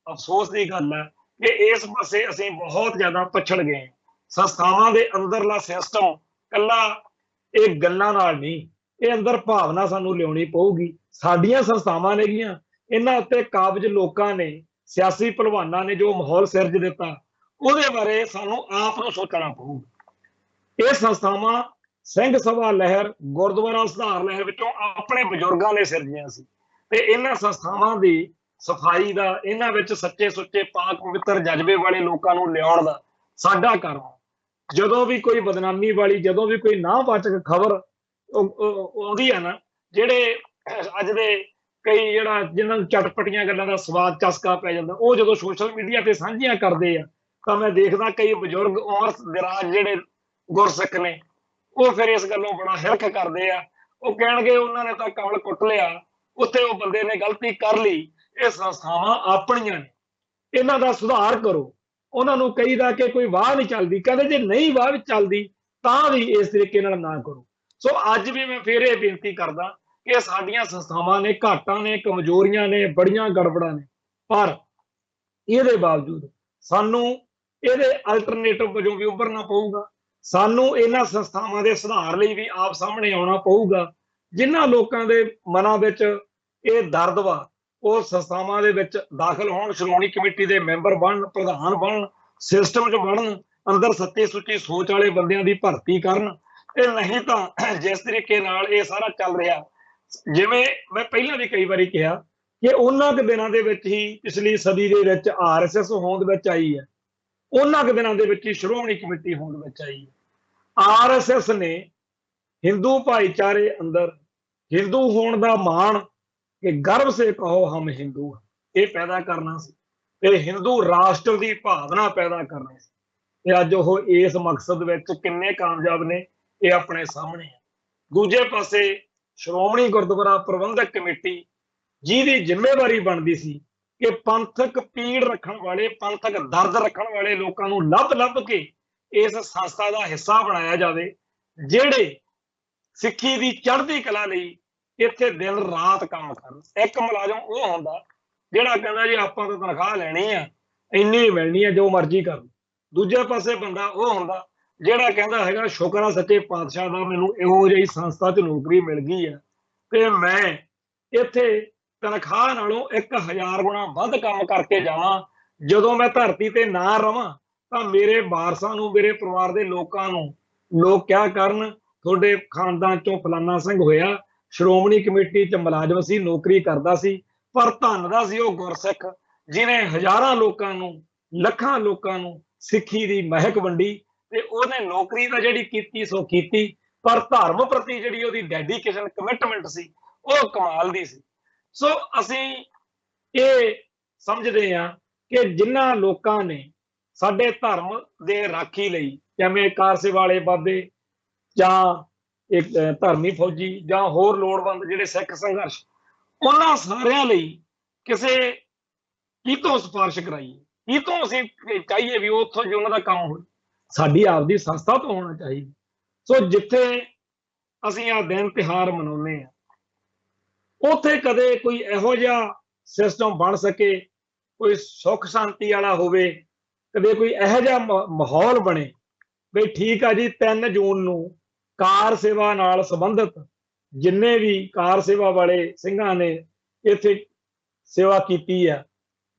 ਅਫਸੋਸ ਦੀ ਗੱਲ ਹੈ ਕਿ ਇਸ ਪਾਸੇ ਅਸੀਂ ਬਹੁਤ ਜ਼ਿਆਦਾ ਪਛੜ ਗਏ। ਸੰਸਥਾਵਾਂ ਦੇ ਅੰਦਰਲਾ ਸਿਸਟਮ ਕੱਲਾ ਇਹ ਗੱਲਾਂ ਨਾਲ ਨਹੀਂ, ਇਹ ਅੰਦਰ ਭਾਵਨਾ ਸਾਨੂੰ ਲਿਆਉਣੀ ਪਊਗੀ। ਸਾਡੀਆਂ ਸੰਸਥਾਵਾਂ ਨੇਗੀਆਂ, ਇਹਨਾਂ ਉੱਤੇ ਕਾਬਜ ਲੋਕਾਂ ਨੇ, ਸਿਆਸੀ ਭਲਵਾਨਾਂ ਨੇ ਜੋ ਮਾਹੌਲ ਸਿਰਜ ਦਿੱਤਾ, ਉਹਦੇ ਬਾਰੇ ਸਾਨੂੰ ਆਪ ਨੂੰ ਸੋਚਣਾ ਪਊਗਾ। ਇਹ ਸੰਸਥਾਵਾਂ ਸਿੰਘ ਸਭਾ ਲਹਿਰ, ਗੁਰਦੁਆਰਾ ਸੁਧਾਰ ਲਹਿਰ ਵਿੱਚੋਂ ਆਪਣੇ ਬਜ਼ੁਰਗਾਂ ਨੇ ਸਿਰਜੀਆਂ ਸੀ, ਤੇ ਇਹਨਾਂ ਸੰਸਥਾਵਾਂ ਦੀ ਸਫਾਈ ਦਾ, ਇਹਨਾਂ ਵਿੱਚ ਸੱਚੇ ਸੁੱਚੇ ਪਾਕ ਪਵਿੱਤਰ ਜਜ਼ਬੇ ਵਾਲੇ ਲੋਕਾਂ ਨੂੰ ਲਿਆਉਣ ਦਾ ਸਾਡਾ ਕੰਮ। ਜਦੋਂ ਵੀ ਕੋਈ ਬਦਨਾਮੀ ਵਾਲੀ, ਜਦੋਂ ਵੀ ਕੋਈ ਨਾਵਾਚਕ ਖਬਰ ਆਉਂਦੀ ਹੈ ਨਾ, ਜਿਹੜੇ ਅੱਜ ਦੇ ਕਈ ਜਿਹੜਾ ਜਿਨ੍ਹਾਂ ਨੂੰ ਚਟਪਟੀਆਂ ਗੱਲਾਂ ਦਾ ਸਵਾਦ ਚਸਕਾ ਪੈ ਜਾਂਦਾ, ਉਹ ਜਦੋਂ ਸੋਸ਼ਲ ਮੀਡੀਆ ਤੇ ਸਾਂਝੀਆਂ ਕਰਦੇ ਆ ਤਾਂ ਮੈਂ ਦੇਖਦਾ ਕਈ ਬਜ਼ੁਰਗ ਉਮਰ ਦਰਾਜ ਜਿਹੜੇ ਗੁਰਸਿੱਖ ਨੇ ਉਹ ਫਿਰ ਇਸ ਗੱਲੋਂ ਬੜਾ ਹਿਰਖ ਕਰਦੇ ਆ। ਉਹ ਕਹਿਣਗੇ ਉਹਨਾਂ ਨੇ ਤਾਂ ਕਮਲ ਕੁੱਟ ਲਿਆ, ਉੱਥੇ ਉਹ ਬੰਦੇ ਨੇ ਗਲਤੀ ਕਰ ਲਈ। ਇਹ ਸੰਸਥਾਵਾਂ ਆਪਣੀਆਂ ਨੇ, ਇਹਨਾਂ ਦਾ ਸੁਧਾਰ ਕਰੋ। ਉਹਨਾਂ ਨੂੰ ਕਹੀਦਾ ਕਿ ਕੋਈ ਵਾਹ ਨਹੀਂ ਚੱਲਦੀ, ਕਹਿੰਦੇ ਜੇ ਨਹੀਂ ਵਾਹ ਵੀ ਚੱਲਦੀ ਤਾਂ ਵੀ ਇਸ ਤਰੀਕੇ ਨਾਲ ਨਾ ਕਰੋ। ਸੋ ਅੱਜ ਵੀ ਮੈਂ ਫਿਰ ਇਹ ਬੇਨਤੀ ਕਰਦਾ ਕਿ ਸਾਡੀਆਂ ਸੰਸਥਾਵਾਂ ਨੇ ਘਾਟਾਂ ਨੇ, ਕਮਜ਼ੋਰੀਆਂ ਨੇ, ਬੜੀਆਂ ਗੜਬੜਾਂ ਨੇ, ਪਰ ਇਹਦੇ ਬਾਵਜੂਦ ਸਾਨੂੰ ਇਹਦੇ ਅਲਟਰਨੇਟਿਵ ਵਜੋਂ ਵੀ ਉੱਭਰਨਾ ਪਊਗਾ। ਸਾਨੂੰ ਇਹਨਾਂ ਸੰਸਥਾਵਾਂ ਦੇ ਸੁਧਾਰ ਲਈ ਵੀ ਆਪ ਸਾਹਮਣੇ ਆਉਣਾ ਪਊਗਾ। ਜਿਨ੍ਹਾਂ ਲੋਕਾਂ ਦੇ ਮਨਾਂ ਵਿੱਚ ਇਹ ਦਰਦ ਵਾ ਉਹ ਸੰਸਥਾਵਾਂ ਦੇ ਵਿੱਚ ਦਾਖਲ ਹੋਣ, ਸ਼੍ਰੋਮਣੀ ਕਮੇਟੀ ਦੇ ਮੈਂਬਰ ਬਣਨ, ਪ੍ਰਧਾਨ ਬਣਨ, ਸਿਸਟਮ 'ਚ ਬਣਨ, ਅੰਦਰ ਸੱਚੀ ਸੁੱਚੀ ਸੋਚ ਵਾਲੇ ਬੰਦਿਆਂ ਦੀ ਭਰਤੀ ਕਰਨ। ਇਹ ਨਹੀਂ ਤਾਂ ਜਿਸ ਤਰੀਕੇ ਨਾਲ ਇਹ ਸਾਰਾ ਚੱਲ ਰਿਹਾ, ਜਿਵੇਂ ਮੈਂ ਪਹਿਲਾਂ ਵੀ ਕਈ ਵਾਰੀ ਕਿਹਾ ਕਿ ਉਹਨਾਂ ਕੁ ਦਿਨਾਂ ਦੇ ਵਿੱਚ ਹੀ ਪਿਛਲੀ ਸਦੀ ਦੇ ਵਿੱਚ RSS ਹੋਂਦ ਵਿੱਚ ਆਈ ਹੈ, ਉਹਨਾਂ ਕੁ ਦਿਨਾਂ ਦੇ ਵਿੱਚ ਹੀ ਸ਼੍ਰੋਮਣੀ ਕਮੇਟੀ ਹੋਂਦ ਵਿੱਚ ਆਈ ਹੈ। RSS ਨੇ ਹਿੰਦੂ ਭਾਈਚਾਰੇ ਅੰਦਰ ਹਿੰਦੂ ਹੋਣ ਦਾ ਮਾਣ, ਕਿ ਗਰਵ ਸੇ ਕਹੋ ਹਮ ਹਿੰਦੂ, ਇਹ ਪੈਦਾ ਕਰਨਾ ਸੀ, ਤੇ ਹਿੰਦੂ ਰਾਸ਼ਟਰ ਦੀ ਭਾਵਨਾ ਪੈਦਾ ਕਰਨੀ ਸੀ। ਤੇ ਅੱਜ ਉਹ ਇਸ ਮਕਸਦ ਵਿੱਚ ਕਿੰਨੇ ਕਾਮਯਾਬ ਨੇ ਇਹ ਆਪਣੇ ਸਾਹਮਣੇ ਹੈ। ਦੂਜੇ ਪਾਸੇ ਸ਼੍ਰੋਮਣੀ ਗੁਰਦੁਆਰਾ ਪ੍ਰਬੰਧਕ ਕਮੇਟੀ, ਜਿਹਦੀ ਜ਼ਿੰਮੇਵਾਰੀ ਬਣਦੀ ਸੀ ਕਿ ਪੰਥਕ ਪੀੜ ਰੱਖਣ ਵਾਲੇ, ਪੰਥਕ ਦਰਦ ਰੱਖਣ ਵਾਲੇ ਲੋਕਾਂ ਨੂੰ ਲੱਭ ਕੇ ਇਸ ਸੰਸਥਾ ਦਾ ਹਿੱਸਾ ਬਣਾਇਆ ਜਾਵੇ, ਜਿਹੜੇ ਸਿੱਖੀ ਦੀ ਚੜ੍ਹਦੀ ਕਲਾ ਲਈ ਇੱਥੇ ਦਿਨ ਰਾਤ ਕੰਮ ਕਰਨ। ਇੱਕ ਮੁਲਾਜ਼ਮ ਉਹ ਹੁੰਦਾ ਜਿਹੜਾ ਕਹਿੰਦਾ ਜੀ ਆਪਾਂ ਤਾਂ ਤਨਖਾਹ ਲੈਣੀ ਆ, ਇੰਨੀ ਮਿਲਣੀ ਆ, ਜੋ ਮਰਜ਼ੀ ਕਰ। ਦੂਜੇ ਪਾਸੇ ਬੰਦਾ ਉਹ ਹੁੰਦਾ ਜਿਹੜਾ ਕਹਿੰਦਾ ਹੈਗਾ ਸ਼ੁਕਰ ਆ ਸੱਚੇ ਪਾਤਸ਼ਾਹ ਦਾ ਮੈਨੂੰ ਇਹੋ ਜਿਹੀ ਸੰਸਥਾ 'ਚ ਨੌਕਰੀ ਮਿਲ ਗਈ ਹੈ ਤੇ ਮੈਂ ਇੱਥੇ ਤਨਖਾਹ ਨਾਲੋਂ 1000 ਗੁਣਾ ਵੱਧ ਕੰਮ ਕਰਕੇ ਜਾਵਾਂ। ਜਦੋਂ ਮੈਂ ਧਰਤੀ ਤੇ ਨਾ ਰਵਾਂ ਤਾਂ ਮੇਰੇ ਵਾਰਸਾਂ ਨੂੰ, ਮੇਰੇ ਪਰਿਵਾਰ ਦੇ ਲੋਕਾਂ ਨੂੰ ਲੋਕ ਕਿਆ ਕਰਨ, ਤੁਹਾਡੇ ਖਾਨਦਾਨ ਚੋਂ ਫਲਾਨਾ ਸਿੰਘ ਹੋਇਆ, ਸ਼੍ਰੋਮਣੀ ਕਮੇਟੀ 'ਚ ਮੁਲਾਜ਼ਮ ਸੀ, ਨੌਕਰੀ ਕਰਦਾ ਸੀ, ਪਰ ਧੰਨ ਦਾ ਸੀ ਉਹ ਗੁਰਸਿੱਖ ਜਿਨੇ ਹਜ਼ਾਰਾਂ ਲੋਕਾਂ ਨੂੰ, ਲੱਖਾਂ ਲੋਕਾਂ ਨੂੰ ਸਿੱਖੀ ਦੀ ਮਹਿਕ ਵੰਡੀ ਤੇ ਉਹਨੇ ਨੌਕਰੀ ਤਾਂ ਜਿਹੜੀ ਕੀਤੀ ਸੋ ਕੀਤੀ, ਪਰ ਧਰਮ ਪ੍ਰਤੀ ਜਿਹੜੀ ਉਹਦੀ ਡੈਡੀਕੇਸ਼ਨ, ਕਮਿਟਮੈਂਟ ਸੀ ਉਹ ਕਮਾਲ ਦੀ ਸੀ। ਸੋ ਅਸੀਂ ਇਹ ਸਮਝਦੇ ਹਾਂ ਕਿ ਜਿਨ੍ਹਾਂ ਲੋਕਾਂ ਨੇ ਸਾਡੇ ਧਰਮ ਦੇ ਰਾਖੀ ਲਈ, ਜਿਵੇਂ ਕਾਰ ਸੇਵਾ ਵਾਲੇ ਬਾਬੇ ਜਾਂ ਇੱਕ ਧਰਮੀ ਫੌਜੀ ਜਾਂ ਹੋਰ ਲੋੜਵੰਦ ਜਿਹੜੇ ਸਿੱਖ ਸੰਘਰਸ਼, ਉਹਨਾਂ ਸਾਰਿਆਂ ਲਈ ਕਿਸੇ ਕਿਤੋਂ ਸਿਫਾਰਿਸ਼ ਕਰਾਈਏ, ਕਿਤੋਂ ਅਸੀਂ ਚਾਹੀਏ ਵੀ ਉੱਥੋਂ ਜੋ ਉਹਨਾਂ ਦਾ ਕੰਮ ਹੋਵੇ, ਸਾਡੀ ਆਪਦੀ ਸੰਸਥਾ ਤੋਂ ਹੋਣਾ ਚਾਹੀਦਾ। ਸੋ ਜਿੱਥੇ ਅਸੀਂ ਆ ਦਿਨ ਤਿਉਹਾਰ ਮਨਾਉਂਦੇ ਆ ਉੱਥੇ ਕਦੇ ਕੋਈ ਇਹੋ ਜਿਹਾ ਸਿਸਟਮ ਬਣ ਸਕੇ, ਕੋਈ ਸੁੱਖ ਸ਼ਾਂਤੀ ਵਾਲਾ ਹੋਵੇ, ਕਦੇ ਕੋਈ ਇਹੋ ਜਿਹਾ ਮਾਹੌਲ ਬਣੇ ਵੀ ਠੀਕ ਆ ਜੀ 3 ਜੂਨ ਨੂੰ ਕਾਰ ਸੇਵਾ ਨਾਲ ਸੰਬੰਧਿਤ ਜਿੰਨੇ ਵੀ ਕਾਰ ਸੇਵਾ ਵਾਲੇ ਸਿੰਘਾਂ ਨੇ ਇੱਥੇ ਸੇਵਾ ਕੀਤੀ ਆ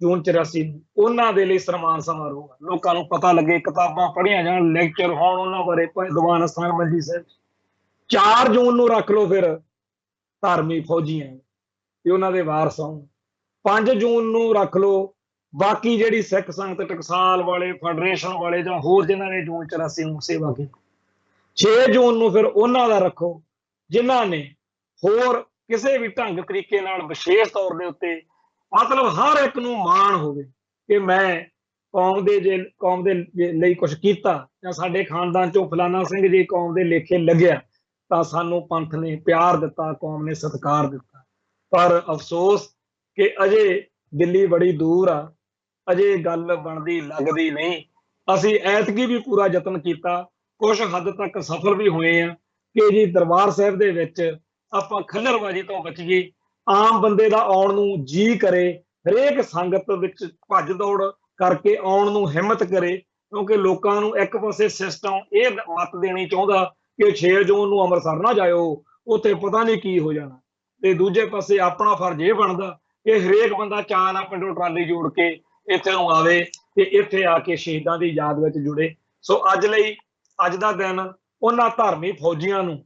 ਜੂਨ 84 ਨੂੰ, ਉਹਨਾਂ ਦੇ ਲਈ ਸਨਮਾਨ ਸਮਾਰੋਹ, ਲੋਕਾਂ ਨੂੰ ਪਤਾ ਲੱਗੇ, ਕਿਤਾਬਾਂ ਪੜ੍ਹੀਆਂ ਜਾਣ, ਲੈਕਚਰ ਹੋਣ ਉਹਨਾਂ ਬਾਰੇ, ਦੀਵਾਨ ਅਸਥਾਨ ਮੰਜੀ ਸਾਹਿਬ। 4 ਜੂਨ ਨੂੰ ਰੱਖ ਲਓ ਫਿਰ ਧਾਰਮਿਕ ਫੌਜੀਆਂ ਤੇ ਉਹਨਾਂ ਦੇ ਵਾਰਸ ਹੋਣ। 5 ਜੂਨ ਨੂੰ ਰੱਖ ਲਓ ਬਾਕੀ ਜਿਹੜੀ ਸਿੱਖ ਸੰਗਤ, ਟਕਸਾਲ ਵਾਲੇ, ਫੈਡਰੇਸ਼ਨ ਵਾਲੇ ਜਾਂ ਹੋਰ ਜਿਨ੍ਹਾਂ ਨੇ ਜੂਨ 84 ਨੂੰ ਸੇਵਾ ਕੀਤੀ। 6 ਜੂਨ ਨੂੰ ਫਿਰ ਉਹਨਾਂ ਦਾ ਰੱਖੋ ਜਿਨ੍ਹਾਂ ਨੇ ਹੋਰ ਕਿਸੇ ਵੀ ਢੰਗ ਤਰੀਕੇ ਨਾਲ ਵਿਸ਼ੇਸ਼ ਤੌਰ ਦੇ ਉੱਤੇ, ਮਤਲਬ ਹਰ ਇੱਕ ਨੂੰ ਮਾਣ ਹੋਵੇ ਕਿ ਮੈਂ ਕੌਮ ਦੇ ਲਈ ਕੁਝ ਕੀਤਾ, ਜਾਂ ਸਾਡੇ ਖਾਨਦਾਨ ਚੋਂ ਫਲਾਨਾ ਸਿੰਘ ਜੀ ਕੌਮ ਦੇ ਲੇਖੇ ਲੱਗਿਆ ਤਾਂ ਸਾਨੂੰ ਪੰਥ ਨੇ ਪਿਆਰ ਦਿੱਤਾ, ਕੌਮ ਨੇ ਸਤਿਕਾਰ ਦਿੱਤਾ। ਪਰ ਅਫਸੋਸ ਕਿ ਅਜੇ ਦਿੱਲੀ ਬੜੀ ਦੂਰ ਆ, ਅਜੇ ਗੱਲ ਬਣਦੀ ਲੱਗਦੀ ਨਹੀਂ। ਅਸੀਂ ਐਤਕੀ ਵੀ ਪੂਰਾ ਯਤਨ ਕੀਤਾ, ਕੁਝ ਹੱਦ ਤੱਕ ਸਫਲ ਵੀ ਹੋਏ ਆ ਕਿ ਜੀ ਦਰਬਾਰ ਸਾਹਿਬ ਦੇ ਵਿੱਚ ਆਪਾਂ ਖੱਲਰਬਾਜ਼ੀ ਤੋਂ ਬਚੀਏ, ਆਮ ਬੰਦੇ ਦਾ ਆਉਣ ਨੂੰ ਜੀ ਕਰੇ, ਹਰੇਕ ਸੰਗਤ ਵਿੱਚ ਭੱਜ ਦੌੜ ਕਰਕੇ ਆਉਣ ਨੂੰ ਹਿੰਮਤ ਕਰੇ, ਕਿਉਂਕਿ ਲੋਕਾਂ ਨੂੰ ਇੱਕ ਪਾਸੇ ਸਿਸਟਮ ਇਹ ਮੱਤ ਦੇਣੀ ਚਾਹੁੰਦਾ ਕਿ 6 ਜੂਨ ਨੂੰ ਅੰਮ੍ਰਿਤਸਰ ਨਾ ਜਾਇਓ, ਉੱਥੇ ਪਤਾ ਨਹੀਂ ਕੀ ਹੋ ਜਾਣਾ, ਤੇ ਦੂਜੇ ਪਾਸੇ ਆਪਣਾ ਫਰਜ਼ ਇਹ ਬਣਦਾ ਕਿ ਹਰੇਕ ਬੰਦਾ ਚਾਅ ਨਾਲ ਪਿੰਡੋਂ ਟਰਾਲੀ ਜੋੜ ਕੇ ਇੱਥੇ ਨੂੰ ਆਵੇ ਤੇ ਇੱਥੇ ਆ ਕੇ ਸ਼ਹੀਦਾਂ ਦੀ ਯਾਦ ਵਿੱਚ ਜੁੜੇ। ਸੋ ਅੱਜ ਲਈ ਅੱਜ ਦਾ ਦਿਨ ਉਹਨਾਂ ਧਾਰਮੀ ਫੌਜੀਆਂ ਨੂੰ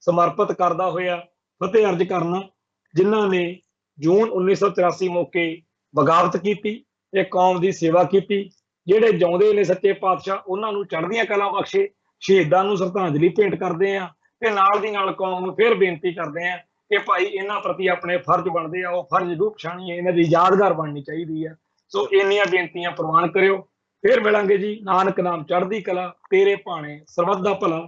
ਸਮਰਪਿਤ ਕਰਦਾ ਹੋਇਆ ਫਤਿਹ ਅਰਜ ਕਰਨਾ ਜਿਨ੍ਹਾਂ ਨੇ ਜੂਨ 1984 ਮੌਕੇ ਬਗਾਵਤ ਕੀਤੀ ਤੇ ਕੌਮ ਦੀ ਸੇਵਾ ਕੀਤੀ। ਜਿਹੜੇ ਜਿਉਂਦੇ ਨੇ ਸੱਚੇ ਪਾਤਸ਼ਾਹ ਉਹਨਾਂ ਨੂੰ ਚੜ੍ਹਦੀਆਂ ਕਲਾਂ ਬਖਸ਼ੇ। ਸ਼ਹੀਦਾਂ ਨੂੰ ਸ਼ਰਧਾਂਜਲੀ ਭੇਂਟ ਕਰਦੇ ਆ ਤੇ ਨਾਲ ਦੀ ਨਾਲ ਕੌਮ ਨੂੰ ਫਿਰ ਬੇਨਤੀ ਕਰਦੇ ਆ ਕਿ ਭਾਈ ਇਹਨਾਂ ਪ੍ਰਤੀ ਆਪਣੇ ਫਰਜ਼ ਬਣਦੇ ਆ, ਉਹ ਫਰਜ਼ ਜ਼ਰੂਰ ਪਛਾਣੀਏ, ਇਹਨਾਂ ਦੀ ਯਾਦਗਾਰ ਬਣਨੀ ਚਾਹੀਦੀ ਆ। ਸੋ ਇੰਨੀਆਂ ਬੇਨਤੀਆਂ ਪ੍ਰਵਾਨ ਕਰਿਓ। ਫਿਰ ਮਿਲਾਂਗੇ ਜੀ। ਨਾਨਕ ਨਾਮ ਚੜ੍ਹਦੀ ਕਲਾ, ਤੇਰੇ ਭਾਣੇ ਸਰਬੱਤ ਦਾ ਭਲਾ।